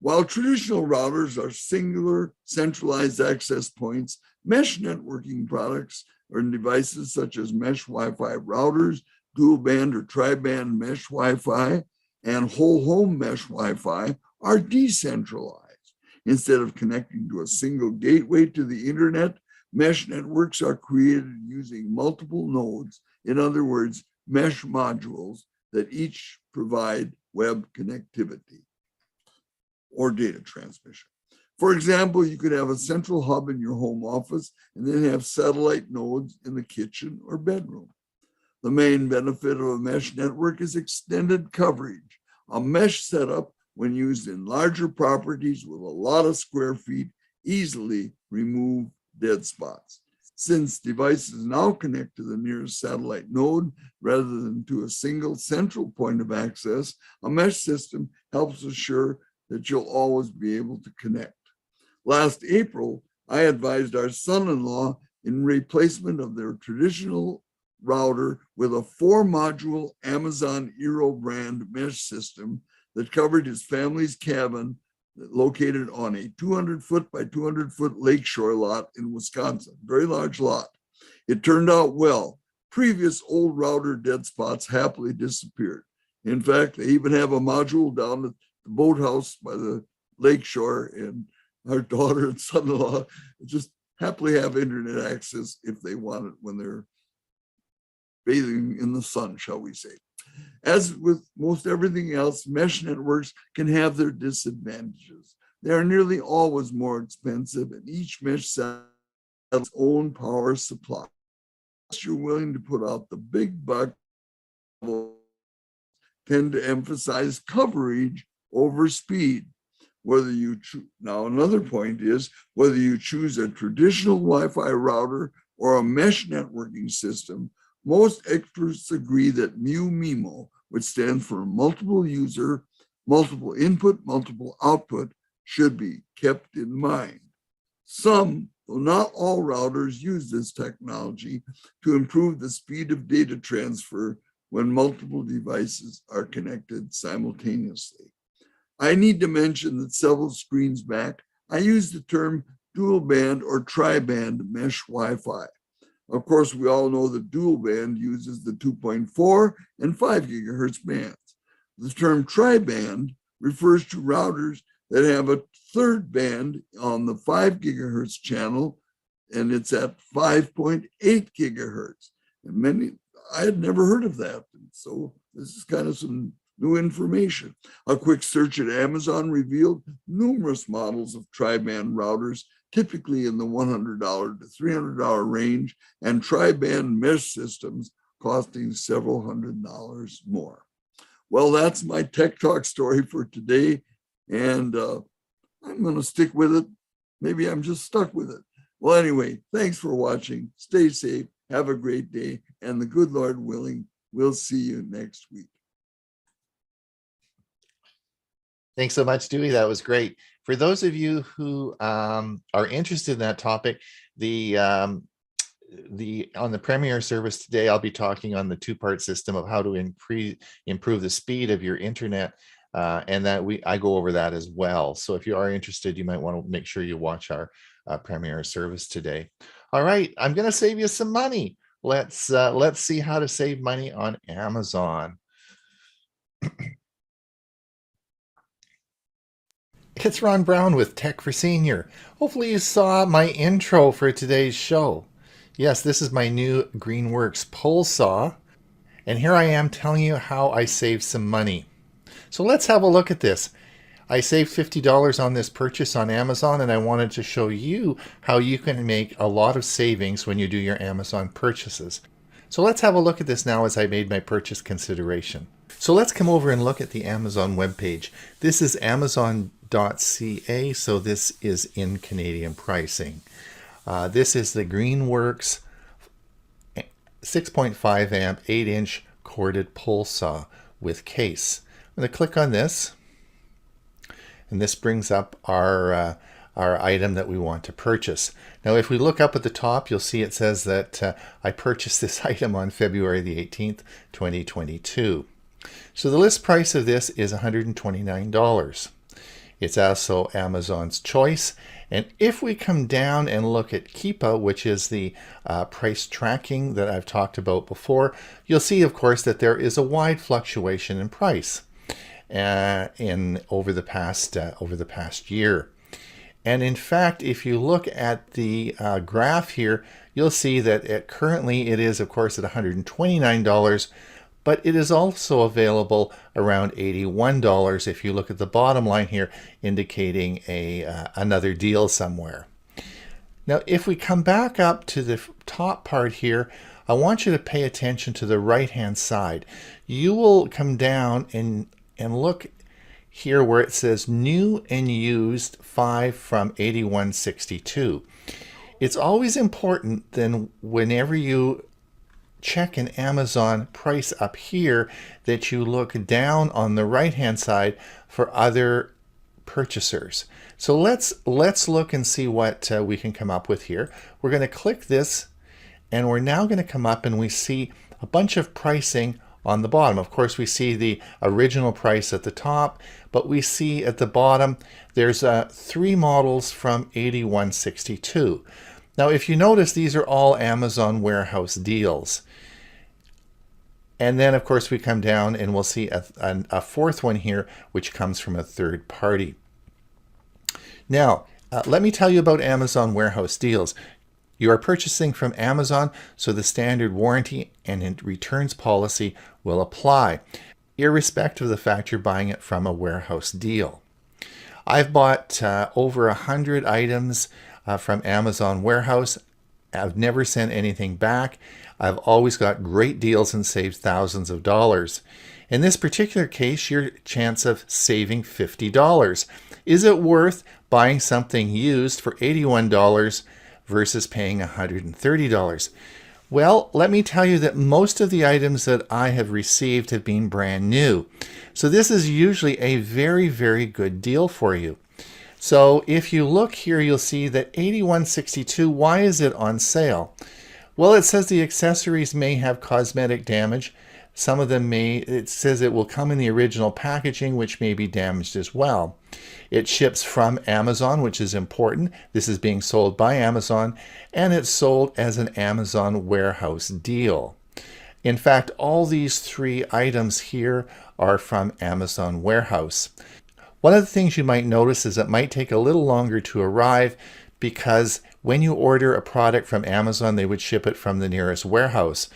While traditional routers are singular centralized access points, mesh networking products or devices such as mesh Wi-Fi routers, dual band or tri-band mesh Wi-Fi, and whole home mesh Wi-Fi are decentralized. Instead of connecting to a single gateway to the internet, mesh networks are created using multiple nodes. In other words, mesh modules that each provide web connectivity or data transmission. For example, you could have a central hub in your home office and then have satellite nodes in the kitchen or bedroom. The main benefit of a mesh network is extended coverage. A mesh setup, when used in larger properties with a lot of square feet, easily remove dead spots. Since devices now connect to the nearest satellite node rather than to a single central point of access, a mesh system helps assure that you'll always be able to connect. Last April, I advised our son-in-law in replacement of their traditional router with a 4-module Amazon Eero brand mesh system that covered his family's cabin located on a 200-foot by 200-foot lakeshore lot in Wisconsin, very large lot. It turned out well. Previous old router dead spots happily disappeared. In fact, they even have a module down at the boathouse by the lakeshore, and our daughter and son-in-law just happily have internet access if they want it when they're bathing in the sun, shall we say. As with most everything else, mesh networks can have their disadvantages. They are nearly always more expensive, and each mesh set has its own power supply. You're willing to put out the big buck, tend to emphasize coverage over speed. Whether you now another point is whether you choose a traditional Wi-Fi router or a mesh networking system, most experts agree that MU-MIMO, which stands for multiple user, multiple input, multiple output, should be kept in mind. Some, though not all routers, use this technology to improve the speed of data transfer when multiple devices are connected simultaneously. I need to mention that several screens back, I used the term dual band or tri-band mesh Wi-Fi. Of course, we all know that dual band uses the 2.4 and 5 gigahertz bands. The term tri-band refers to routers that have a third band on the 5 gigahertz channel, and it's at 5.8 gigahertz. And I had never heard of that. So this is kind of some new information. A quick search at Amazon revealed numerous models of tri-band routers, typically in the $100 to $300 range, and tri-band mesh systems costing several $100s more. Well, that's my Tech Talk story for today, and I'm going to stick with it. Maybe I'm just stuck with it. Well, anyway, thanks for watching. Stay safe. Have a great day, and the good Lord willing, we'll see you next week. Thanks so much, Dewey. That was great. For those of you who are interested in that topic, on the Premier service today, I'll be talking on the two-part system of how to improve the speed of your internet, and that I go over that as well. So if you are interested, you might want to make sure you watch our Premier service today. All right, I'm going to save you some money. Let's see how to save money on Amazon. It's Ron Brown with Tech for Senior. Hopefully you saw my intro for today's show. Yes, this is my new Greenworks pole saw, and here I am telling you how I save some money. So let's have a look at this. I saved $50 on this purchase on Amazon, and I wanted to show you how you can make a lot of savings when you do your Amazon purchases. So let's have a look at this now as I made my purchase consideration. So let's come over and look at the Amazon webpage. This is amazon.ca, so this is in Canadian pricing. This is the Greenworks 6.5 amp 8-inch corded pole saw with case. I'm going to click on this, and this brings up our item that we want to purchase. Now, if we look up at the top, you'll see it says that I purchased this item on February the 18th, 2022. So the list price of this is $129. It's also Amazon's choice. And if we come down and look at Keepa, which is the price tracking that I've talked about before, you'll see, of course, that there is a wide fluctuation in price over the past year. And in fact, if you look at the graph here, you'll see that currently it is, of course, at $129, but it is also available around $81 if you look at the bottom line here, indicating another deal somewhere. Now, if we come back up to the top part here, I want you to pay attention to the right-hand side. You will come down and look here where it says new and used 5 from 81.62. It's always important then whenever you check an Amazon price up here that you look down on the right hand side for other purchasers. So let's look and see what we can come up with here. We're going to click this, and we're now going to come up and we see a bunch of pricing on the bottom. Of course, we see the original price at the top, but we see at the bottom there's 3 models from 81.62. Now, if you notice, these are all Amazon warehouse deals. And then, of course, we come down and we'll see a fourth one here, which comes from a third party. Now, let me tell you about Amazon warehouse deals. You are purchasing from Amazon, so the standard warranty and returns policy will apply, irrespective of the fact you're buying it from a warehouse deal. I've bought over 100 items from Amazon warehouse. I've never sent anything back. I've always got great deals and saved thousands of dollars. In this particular case, your chance of saving $50. Is it worth buying something used for $81 versus paying $130? Well, let me tell you that most of the items that I have received have been brand new. So this is usually a very, very good deal for you. So if you look here, you'll see that $81.62, why is it on sale? Well, it says the accessories may have cosmetic damage. Some of them may, it says it will come in the original packaging, which may be damaged as well. It ships from Amazon, which is important. This is being sold by Amazon, and it's sold as an Amazon warehouse deal. In fact, all these 3 items here are from Amazon warehouse. One of the things you might notice is it might take a little longer to arrive because when you order a product from Amazon, they would ship it from the nearest warehouse.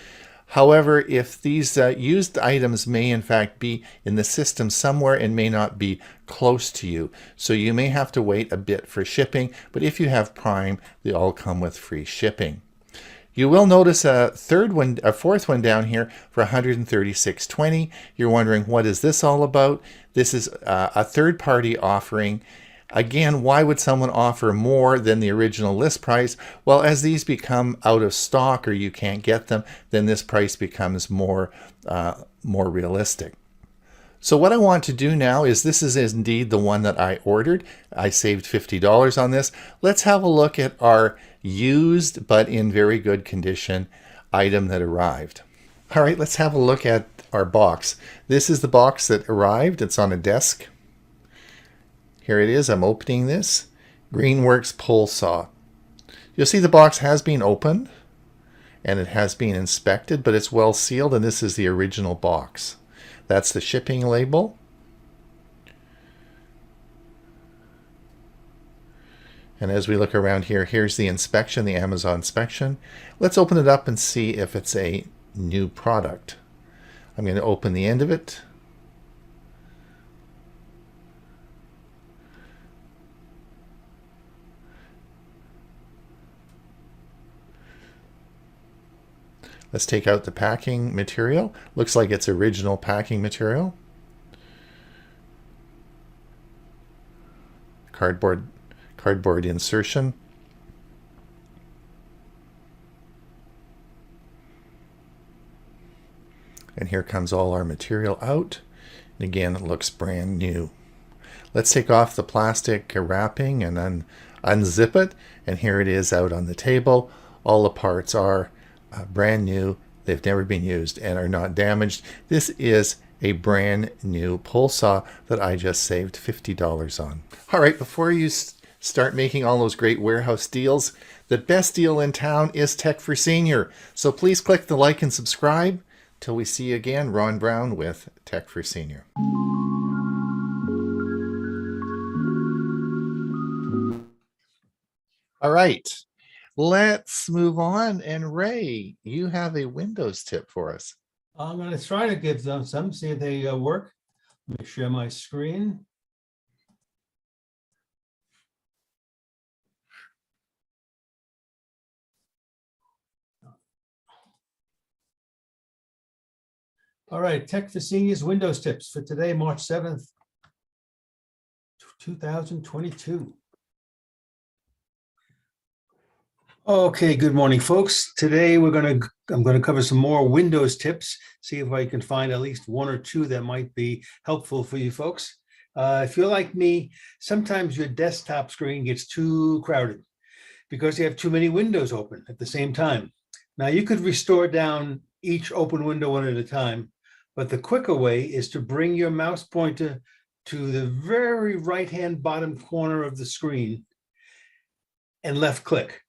However, if these used items may in fact be in the system somewhere and may not be close to you, so you may have to wait a bit for shipping, but if you have Prime, they all come with free shipping. You will notice a fourth one down here for $136.20. You're wondering, what is this all about? This is a third-party offering. Again, why would someone offer more than the original list price? Well, as these become out of stock or you can't get them, then this price becomes more realistic. So what I want to do now is, this is indeed the one that I ordered. I saved $50 on this. Let's have a look at our used but in very good condition item that arrived. All right, let's have a look at our box. This is the box that arrived. It's on a desk. Here it is. I'm opening this. Greenworks pole saw. You'll see the box has been opened and it has been inspected, but it's well sealed, and this is the original box. That's the shipping label. And as we look around here, here's the inspection, the Amazon inspection. Let's open it up and see if it's a new product. I'm going to open the end of it. Let's take out the packing material. Looks like it's original packing material. Cardboard insertion. And here comes all our material out. And again, it looks brand new. Let's take off the plastic wrapping and unzip it. And here it is out on the table. All the parts are brand new. They've never been used and are not damaged. This is a brand new pull saw that I just saved $50 on. All right, before you start making all those great warehouse deals, the best deal in town is Tech for Senior. So please click the like and subscribe. Till we see you again, Ron Brown with Tech for Senior. All right, let's move on. And Ray, you have a Windows tip for us. I'm going to try to give them some, see if they work. Let me share my screen. All right, Tech for Seniors Windows tips for today, March 7th, 2022. Okay, good morning, folks. Today I'm going to cover some more Windows tips, see if I can find at least one or two that might be helpful for you folks. If you're like me, sometimes your desktop screen gets too crowded because you have too many windows open at the same time. Now you could restore down each open window one at a time, but the quicker way is to bring your mouse pointer to the very right-hand bottom corner of the screen and left click.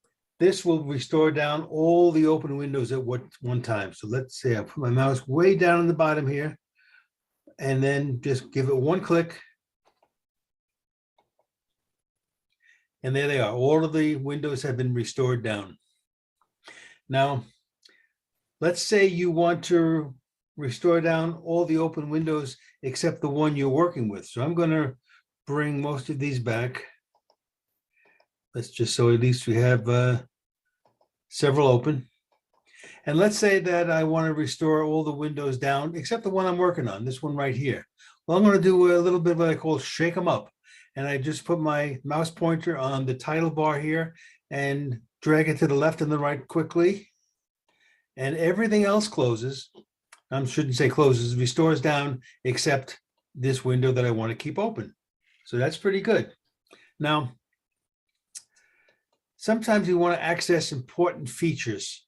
This will restore down all the open windows at one time. So let's say I put my mouse way down in the bottom here and then just give it one click. And there they are. All of the windows have been restored down. Now, let's say you want to restore down all the open windows except the one you're working with. So I'm going to bring most of these back. Let's just so at least we have several open. And let's say that I want to restore all the windows down except the one I'm working on, this one right here. Well, I'm going to do a little bit of what I call shake them up. And I just put my mouse pointer on the title bar here and drag it to the left and the right quickly. And everything else closes. I shouldn't say closes, restores down except this window that I want to keep open. So that's pretty good. Now, sometimes you want to access important features.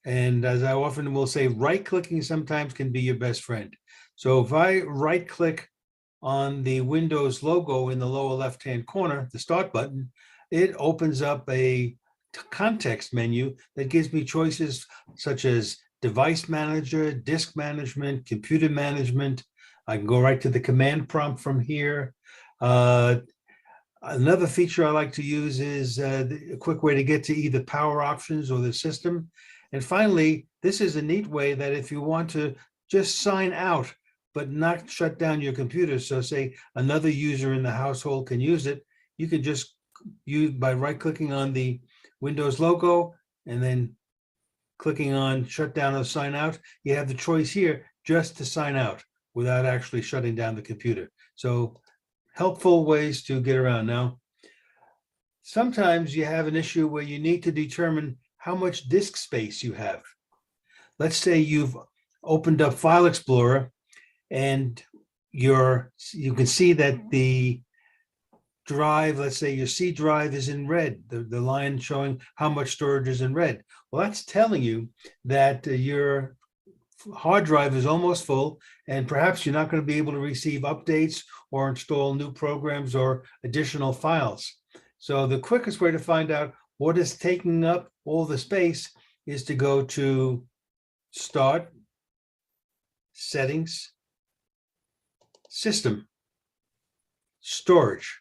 And as I often will say, right-clicking sometimes can be your best friend. So if I right-click on the Windows logo in the lower left-hand corner, the Start button, it opens up a context menu that gives me choices such as Device Manager, Disk Management, Computer Management. I can go right to the command prompt from here. Another feature I like to use is a quick way to get to either power options or the system. And finally, this is a neat way that if you want to just sign out, but not shut down your computer, so say another user in the household can use it, you can just use by right-clicking on the Windows logo and then clicking on shut down or sign out, you have the choice here just to sign out without actually shutting down the computer. So helpful ways to get around. Now, sometimes you have an issue where you need to determine how much disk space you have. Let's say you've opened up File Explorer and you can see that the drive, let's say your C drive is in red, the line showing how much storage is in red. Well, that's telling you that your hard drive is almost full, and perhaps you're not going to be able to receive updates or install new programs or additional files. So the quickest way to find out what is taking up all the space is to go to Start, Settings, System, Storage.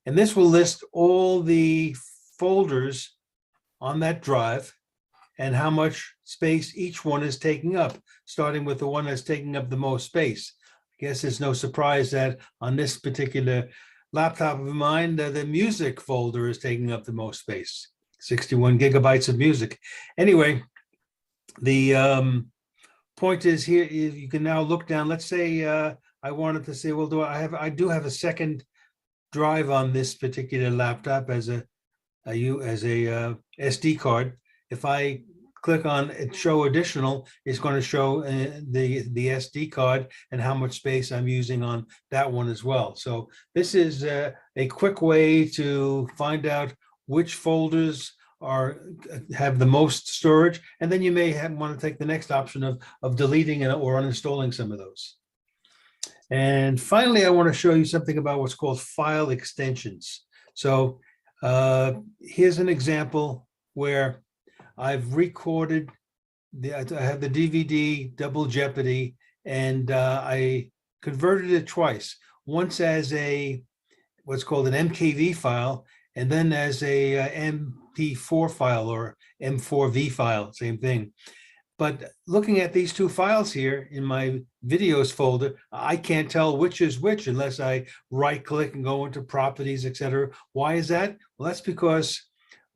And this will list all the folders on that drive and how much space each one is taking up, starting with the one that's taking up the most space. I guess it's no surprise that on this particular laptop of mine, the music folder is taking up the most space, 61 gigabytes of music. Anyway, The point is here, you can now look down. Let's say I wanted to say, well, I do have a second drive on this particular laptop as a SD card. If I click on show additional, it's going to show the SD card and how much space I'm using on that one as well. So this is a quick way to find out which folders have the most storage, and then you may want to take the next option of deleting or uninstalling some of those. And finally, I want to show you something about what's called file extensions. So here's an example where I've recorded I have the DVD Double Jeopardy, and I converted it twice. Once as what's called an MKV file, and then as a MP4 file or M4V file, same thing. But looking at these two files here in my videos folder, I can't tell which is which unless I right click and go into properties, etc. Why is that? Well, that's because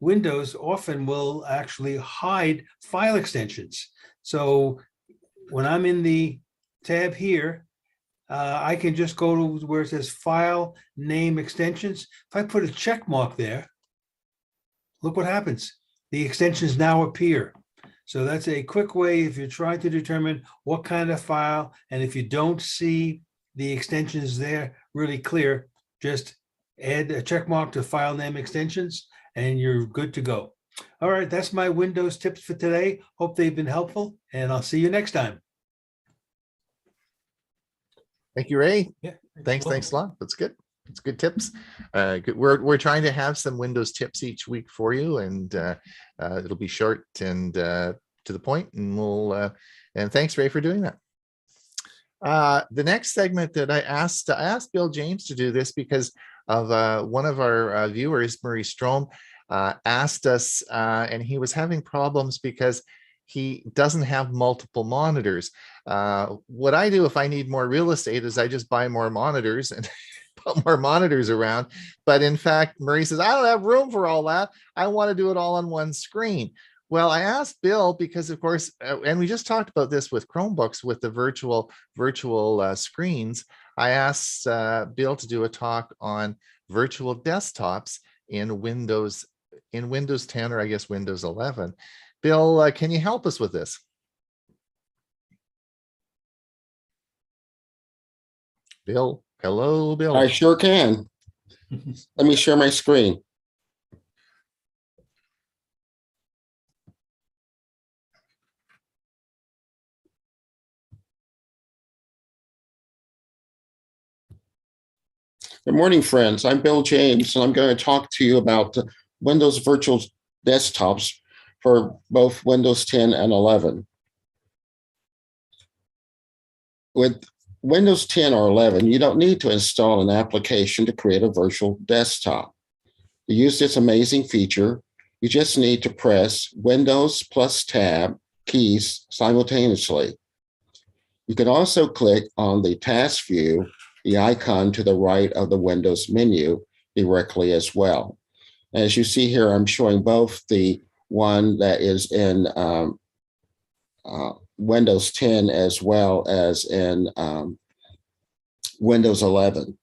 Windows often will actually hide file extensions. So when I'm in the tab here, I can just go to where it says File, Name, Extensions. If I put a check mark there, look what happens. The extensions now appear. So that's a quick way if you're trying to determine what kind of file, and if you don't see the extensions there really clear, just add a check mark to File Name Extensions, and you're good to go. All right, that's my Windows tips for today. Hope they've been helpful, and I'll see you next time. Thank you, Ray. Yeah. Thanks a lot. That's good. It's good tips. Good. We're trying to have some Windows tips each week for you, and it'll be short and to the point. And and thanks, Ray, for doing that. The next segment that I asked Bill James to do this because of one of our viewers, Murray Strom, asked us, and he was having problems because he doesn't have multiple monitors. What I do if I need more real estate is I just buy more monitors and put more monitors around. But in fact, Murray says, I don't have room for all that. I want to do it all on one screen. Well, I asked Bill because, of course, and we just talked about this with Chromebooks with the virtual screens. I asked Bill to do a talk on virtual desktops in Windows 10, or I guess Windows 11. Bill, can you help us with this? Bill, hello, Bill. I sure can. Let me share my screen. Good morning, friends. I'm Bill James, and I'm going to talk to you about Windows virtual desktops for both Windows 10 and 11. With Windows 10 or 11, you don't need to install an application to create a virtual desktop. To use this amazing feature, you just need to press Windows plus Tab keys simultaneously. You can also click on the task view, the icon to the right of the Windows menu directly as well. As you see here, I'm showing both the one that is in Windows 10 as well as in Windows 11.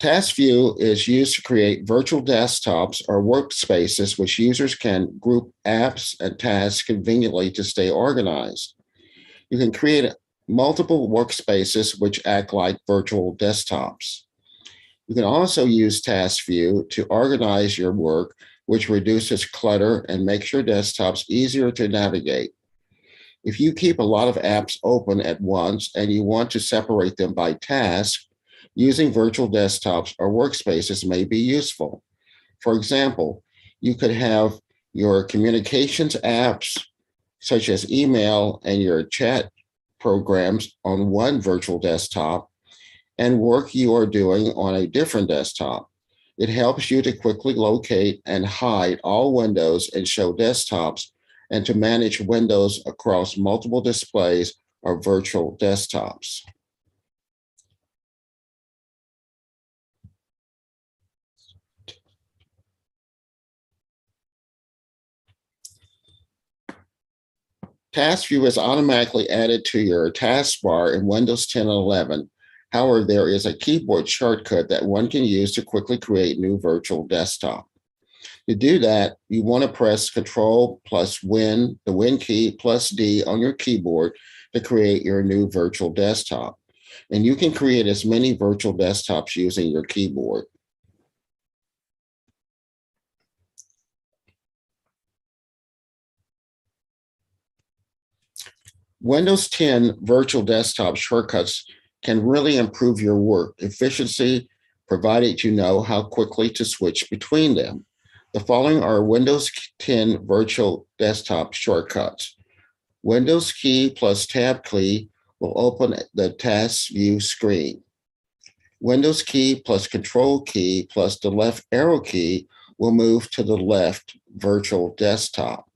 Task View is used to create virtual desktops or workspaces which users can group apps and tasks conveniently to stay organized. You can create multiple workspaces which act like virtual desktops. You can also use Task View to organize your work, which reduces clutter and makes your desktops easier to navigate. If you keep a lot of apps open at once and you want to separate them by task, using virtual desktops or workspaces may be useful. For example, you could have your communications apps, such as email and your chat programs, on one virtual desktop, and work you are doing on a different desktop. It helps you to quickly locate and hide all windows and show desktops, and to manage windows across multiple displays or virtual desktops. Task View is automatically added to your taskbar in Windows 10 and 11. However, there is a keyboard shortcut that one can use to quickly create new virtual desktop. To do that, you want to press Control plus Win, the Win key plus D on your keyboard to create your new virtual desktop. And you can create as many virtual desktops using your keyboard. Windows 10 virtual desktop shortcuts can really improve your work efficiency, provided you know how quickly to switch between them. The following are Windows 10 virtual desktop shortcuts. Windows key plus Tab key will open the task view screen. Windows key plus Control key plus the left arrow key will move to the left virtual desktop.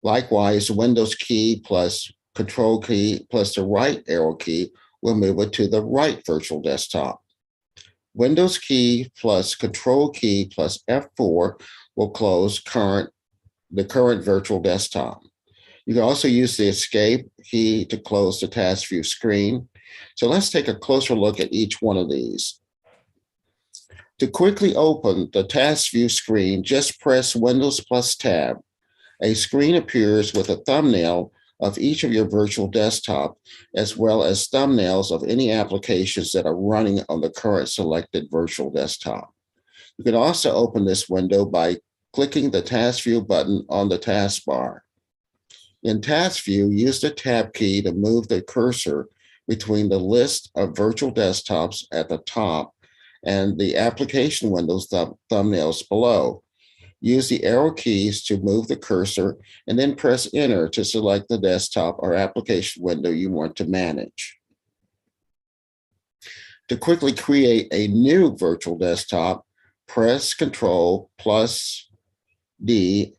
Likewise, Windows key plus Control key plus the right arrow key will move it to the right virtual desktop. Windows key plus Control key plus F4 will close the current virtual desktop. You can also use the Escape key to close the task view screen. So let's take a closer look at each one of these. To quickly open the task view screen, just press Windows plus Tab. A screen appears with a thumbnail of each of your virtual desktop, as well as thumbnails of any applications that are running on the current selected virtual desktop. You can also open this window by clicking the Task View button on the taskbar. In Task View, use the Tab key to move the cursor between the list of virtual desktops at the top and the application windows thumbnails below. Use the arrow keys to move the cursor and then press Enter to select the desktop or application window you want to manage. To quickly create a new virtual desktop, press Control plus D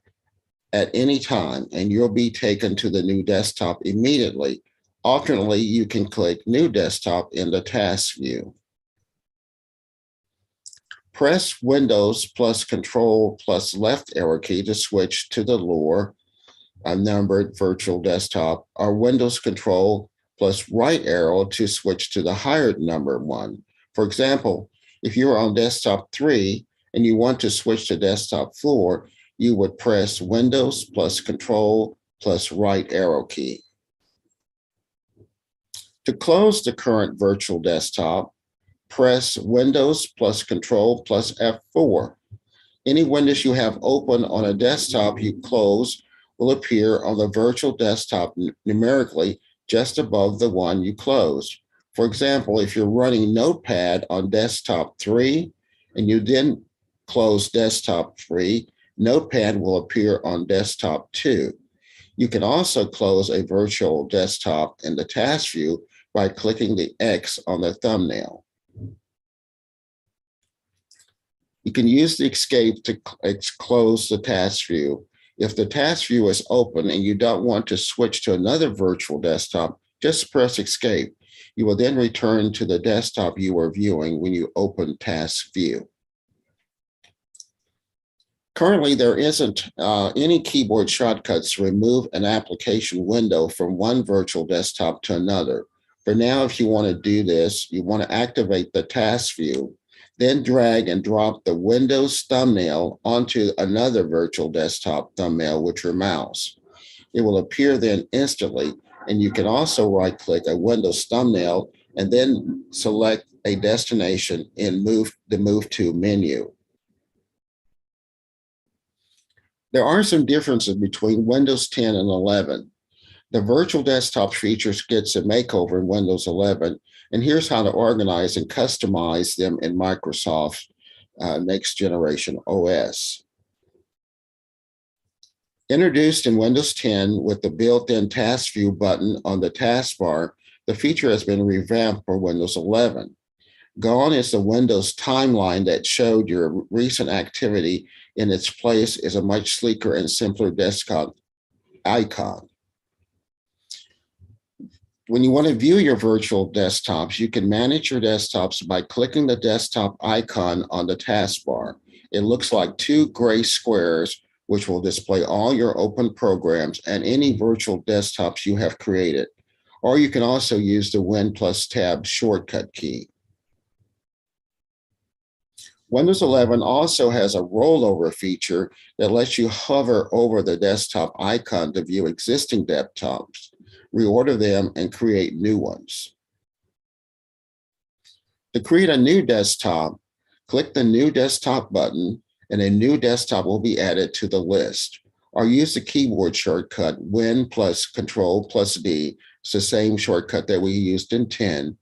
at any time and you'll be taken to the new desktop immediately. Alternately, you can click New Desktop in the task view. Press Windows plus Control plus left arrow key to switch to the lower numbered virtual desktop, or Windows Control plus right arrow to switch to the higher number one. For example, if you're on desktop 3 and you want to switch to desktop 4, you would press Windows plus Control plus right arrow key. To close the current virtual desktop, press Windows plus Control plus F4. Any windows you have open on a desktop you close will appear on the virtual desktop numerically just above the one you closed. For example, if you're running Notepad on desktop 3 and you then close desktop 3, Notepad will appear on desktop 2. You can also close a virtual desktop in the task view by clicking the X on the thumbnail. You can use the Escape to close the task view. If the task view is open and you don't want to switch to another virtual desktop, just press Escape. You will then return to the desktop you were viewing when you open Task View. Currently, there isn't any keyboard shortcuts to remove an application window from one virtual desktop to another. For now, if you want to do this, you want to activate the task view, then drag and drop the Windows thumbnail onto another virtual desktop thumbnail with your mouse. It will appear then instantly, and you can also right-click a Windows thumbnail and then select a destination in the Move To menu. There are some differences between Windows 10 and 11. The virtual desktop features gets a makeover in Windows 11, and here's how to organize and customize them in Microsoft next generation OS. Introduced in Windows 10 with the built-in Task View button on the taskbar, the feature has been revamped for Windows 11. Gone is the Windows timeline that showed your recent activity. In its place is a much sleeker and simpler desktop icon. When you want to view your virtual desktops, you can manage your desktops by clicking the desktop icon on the taskbar. It looks like two gray squares which will display all your open programs and any virtual desktops you have created. Or you can also use the Win plus Tab shortcut key. Windows 11 also has a rollover feature that lets you hover over the desktop icon to view existing desktops, reorder them, and create new ones. To create a new desktop, click the New Desktop button, and a new desktop will be added to the list. Or use the keyboard shortcut Win plus Control plus D. It's the same shortcut that we used in 10.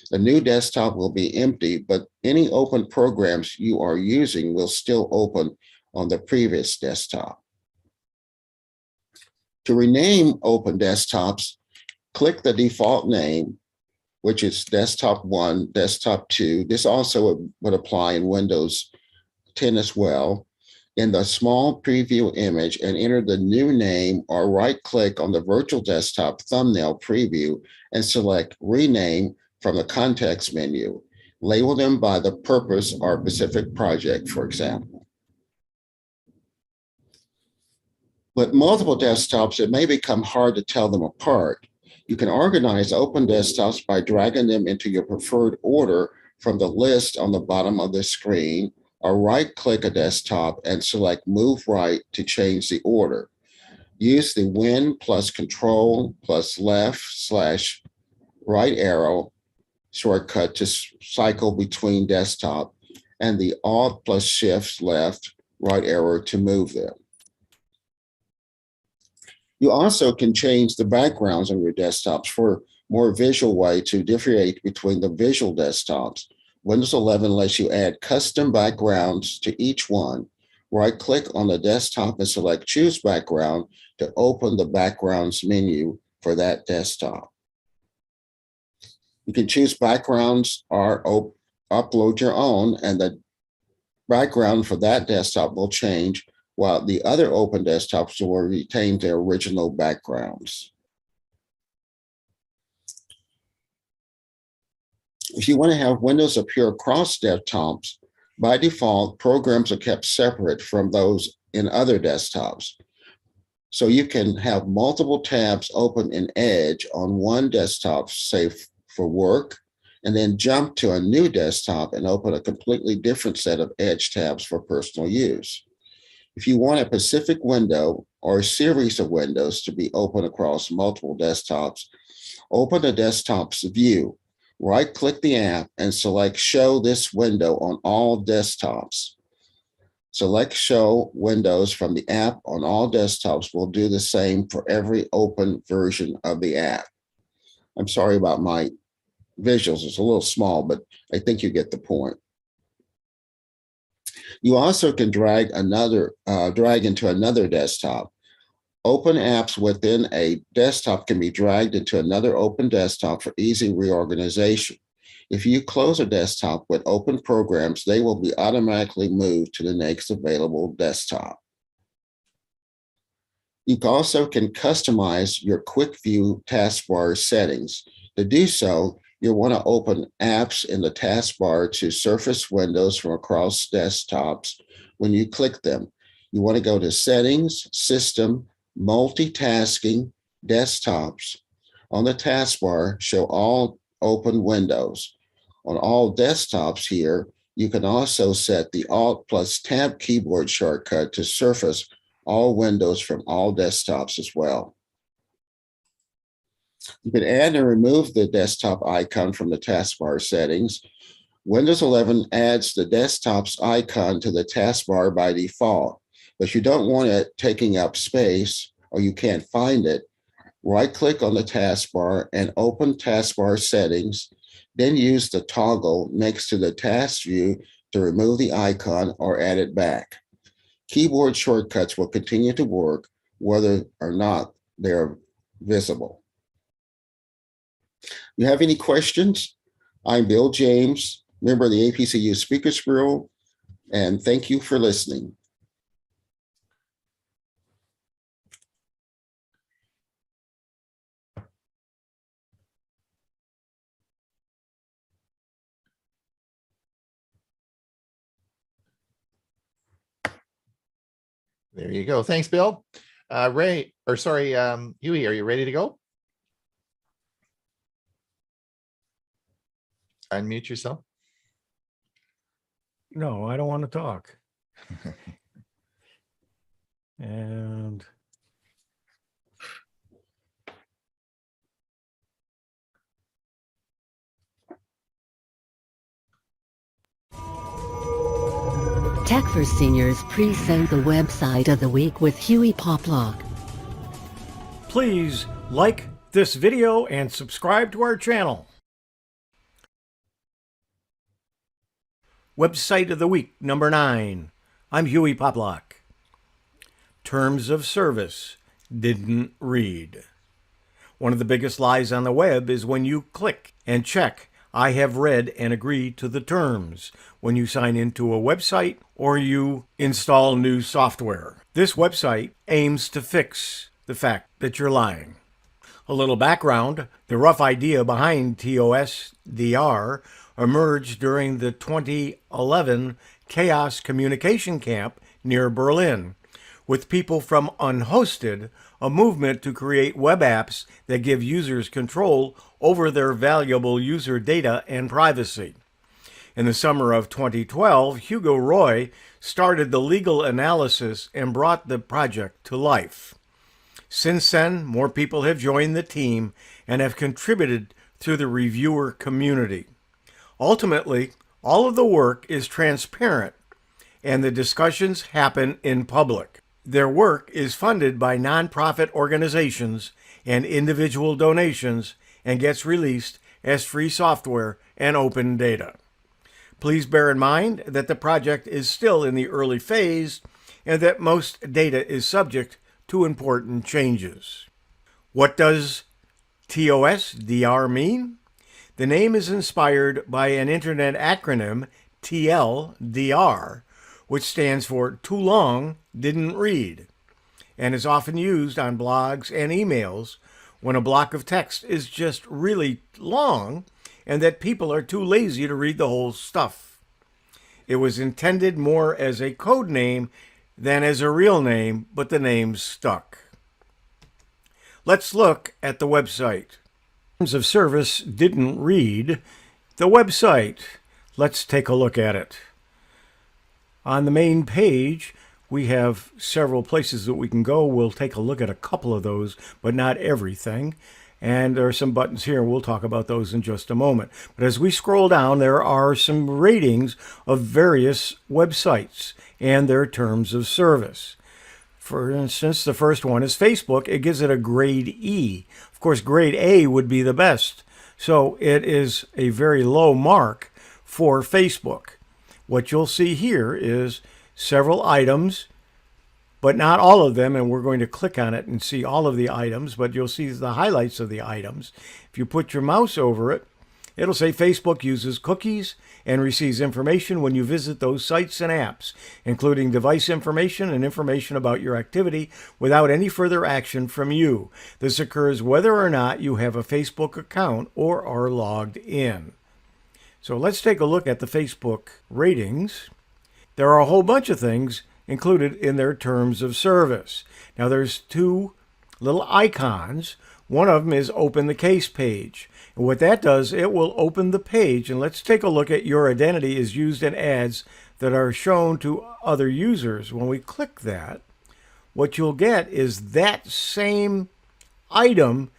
The new desktop will be empty, but any open programs you are using will still open on the previous desktop. To rename open desktops, click the default name, which is Desktop 1, Desktop 2. This also would apply in Windows 10 as well. In the small preview image and enter the new name, or right-click on the virtual desktop thumbnail preview and select Rename from the context menu. Label them by the purpose or specific project, for example. With multiple desktops, it may become hard to tell them apart. You can organize open desktops by dragging them into your preferred order from the list on the bottom of the screen, or right-click a desktop and select Move Right to change the order. Use the Win plus Control plus left/right arrow shortcut to cycle between desktop, and the Alt plus Shift left/right arrow to move them. You also can change the backgrounds on your desktops for more visual way to differentiate between the visual desktops. Windows 11 lets you add custom backgrounds to each one. Right-click on the desktop and select Choose Background to open the Backgrounds menu for that desktop. You can choose backgrounds or upload your own, and the background for that desktop will change, while the other open desktops will retain their original backgrounds. If you want to have windows appear across desktops, by default, programs are kept separate from those in other desktops. So you can have multiple tabs open in Edge on one desktop, say for work, and then jump to a new desktop and open a completely different set of Edge tabs for personal use. If you want a specific window or a series of windows to be open across multiple desktops, open the desktop's view. Right-click the app and select Show this window on all desktops. Select Show Windows from the app on all desktops will do the same for every open version of the app. I'm sorry about my visuals. It's a little small, but I think you get the point. You also can drag into another desktop. Open apps within a desktop can be dragged into another open desktop for easy reorganization. If you close a desktop with open programs, they will be automatically moved to the next available desktop. You also can customize your quick view taskbar settings. To do so, you'll want to open apps in the taskbar to surface windows from across desktops. When you click them, you want to go to Settings, System, Multitasking, Desktops. On the taskbar, show all open windows. On all desktops here, you can also set the Alt plus Tab keyboard shortcut to surface all windows from all desktops as well. You can add and remove the desktop icon from the taskbar settings. Windows 11 adds the desktop's icon to the taskbar by default, but you don't want it taking up space or you can't find it. Right-click on the taskbar and open taskbar settings, then use the toggle next to the task view to remove the icon or add it back. Keyboard shortcuts will continue to work whether or not they're visible. You have any questions? I'm Bill James, member of the APCU Speakers Bureau, and thank you for listening. There you go. Thanks, Bill. Ray, or sorry, Hewie, are you ready to go? Unmute yourself. No, I don't want to talk. And Tech for Seniors present the website of the week with Hewie Poplock. please like this video and subscribe to our channel. Website of the week, number 9. I'm Hewie Poplock. Terms of service. Didn't read. One of the biggest lies on the web is when you click and check I have read and agree to the terms when you sign into a website or you install new software. This website aims to fix the fact that you're lying. A little background, the rough idea behind TOS-DR emerged during the 2011 Chaos Communication Camp near Berlin, with people from Unhosted, a movement to create web apps that give users control over their valuable user data and privacy. In the summer of 2012, Hugo Roy started the legal analysis and brought the project to life. Since then, more people have joined the team and have contributed through the reviewer community. Ultimately, all of the work is transparent and the discussions happen in public. Their work is funded by nonprofit organizations and individual donations and gets released as free software and open data. Please bear in mind that the project is still in the early phase and that most data is subject to important changes. What does TOS-DR mean? The name is inspired by an internet acronym, TLDR, which stands for Too Long Didn't Read, and is often used on blogs and emails when a block of text is just really long and that people are too lazy to read the whole stuff. It was intended more as a code name than as a real name, but the name stuck. Let's look at the website. Terms of service didn't read the website. Let's take a look at it. On the main page, we have several places that we can go. We'll take a look at a couple of those, but not everything. And there are some buttons here, and we'll talk about those in just a moment. But as we scroll down, there are some ratings of various websites and their terms of service. For instance, the first one is Facebook. It gives it a grade E. Of course, grade A would be the best. So it is a very low mark for Facebook. What you'll see here is several items, but not all of them, and we're going to click on it and see all of the items, but you'll see the highlights of the items. If you put your mouse over it, it'll say Facebook uses cookies and receives information when you visit those sites and apps, including device information and information about your activity without any further action from you. This occurs whether or not you have a Facebook account or are logged in. So let's take a look at the Facebook ratings. There are a whole bunch of things included in their terms of service. Now there's two little icons. One of them is open the case page. And what that does, it will open the page. And let's take a look at your identity is used in ads that are shown to other users. When we click that, what you'll get is that same item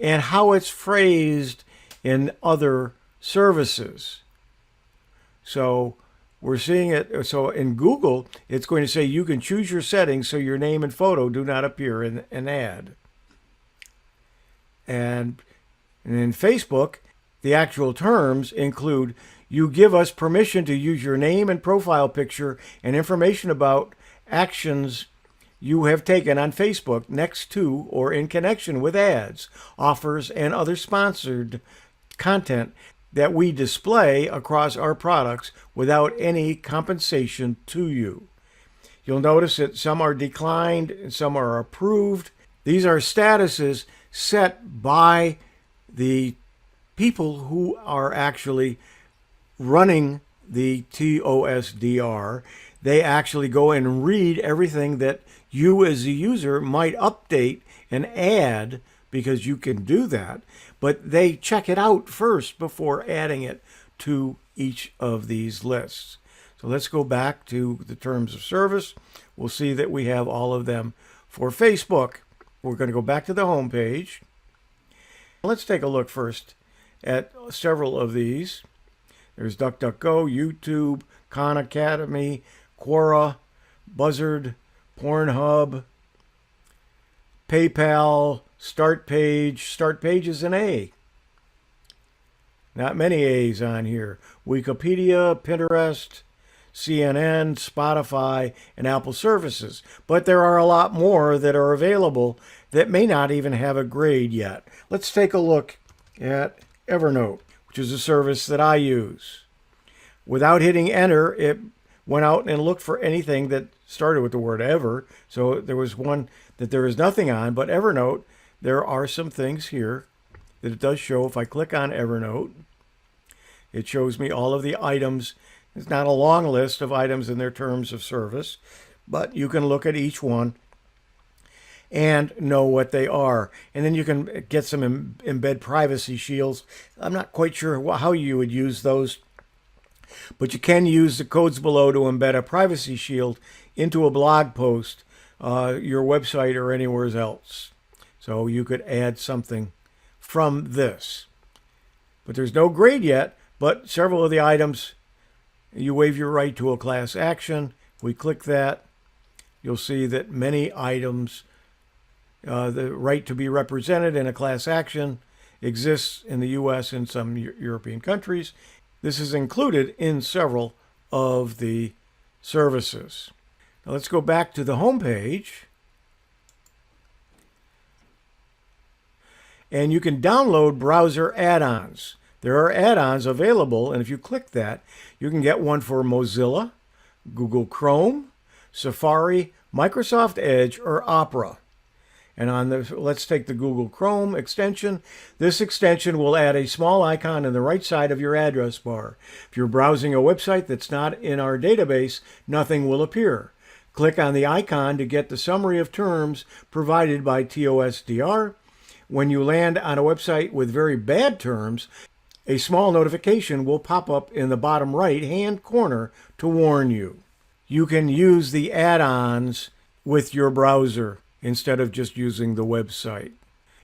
and how it's phrased in other services. So we're seeing it. So in Google, it's going to say you can choose your settings so your name and photo do not appear in an ad. And in Facebook, the actual terms include you give us permission to use your name and profile picture and information about actions you have taken on Facebook next to or in connection with ads, offers, and other sponsored content that we display across our products without any compensation to you. You'll notice that some are declined and some are approved. These are statuses set by the people who are actually running the TOSDR, they actually go and read everything that you as a user might update and add, because you can do that, but they check it out first before adding it to each of these lists. So let's go back to the terms of service. We'll see that we have all of them for Facebook. We're going to go back to the home page. Let's take a look first at several of these. There's DuckDuckGo, YouTube, Khan Academy, Quora, Buzzard, Pornhub, PayPal, Start Page. Start Page is an A. Not many A's on here. Wikipedia, Pinterest, CNN, Spotify, and Apple services. But there are a lot more that are available that may not even have a grade yet. Let's take a look at Evernote, which is a service that I use. Without hitting enter, it went out and looked for anything that started with the word ever. So there was one that there is nothing on, but Evernote, there are some things here that it does show. If I click on Evernote, it shows me all of the items. It's not a long list of items in their terms of service, but you can look at each one and know what they are. And then you can get some embed privacy shields. I'm not quite sure how you would use those, but you can use the codes below to embed a privacy shield into a blog post, your website, or anywhere else. So you could add something from this. But there's no grade yet, but several of the items, you waive your right to a class action. If we click that, you'll see that many items, the right to be represented in a class action exists in the US and some European countries. This is included in several of the services. Now let's go back to the home page. And you can download browser add-ons. There are add-ons available, and if you click that, you can get one for Mozilla, Google Chrome, Safari, Microsoft Edge, or Opera. And on the, let's take the Google Chrome extension. This extension will add a small icon on the right side of your address bar. If you're browsing a website that's not in our database, nothing will appear. Click on the icon to get the summary of terms provided by TOSDR. When you land on a website with very bad terms, a small notification will pop up in the bottom right-hand corner to warn you. You can use the add-ons with your browser instead of just using the website.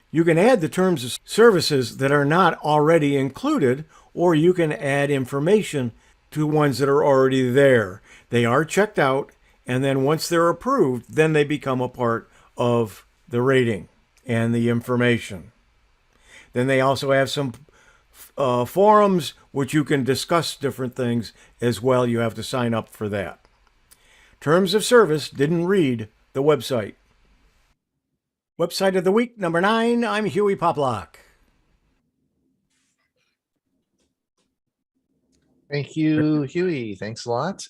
You can add the terms of services that are not already included, or you can add information to ones that are already there. They are checked out, and then once they're approved, then they become a part of the rating and the information. Then they also have some forums which you can discuss different things as well. You have to sign up for that. Terms of service didn't read the website. Website of the week, number 9. I'm Hewie Poplock. Thank you, Hewie. Thanks a lot.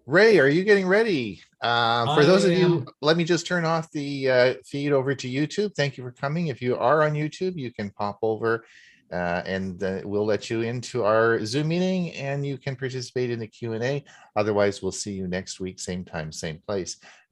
Ray, are you getting ready? For those of you, let me just turn off the feed over to YouTube. Thank you for coming. If you are on YouTube, you can pop over and we'll let you into our Zoom meeting and you can participate in the Q&A. Otherwise, we'll see you next week, same time, same place.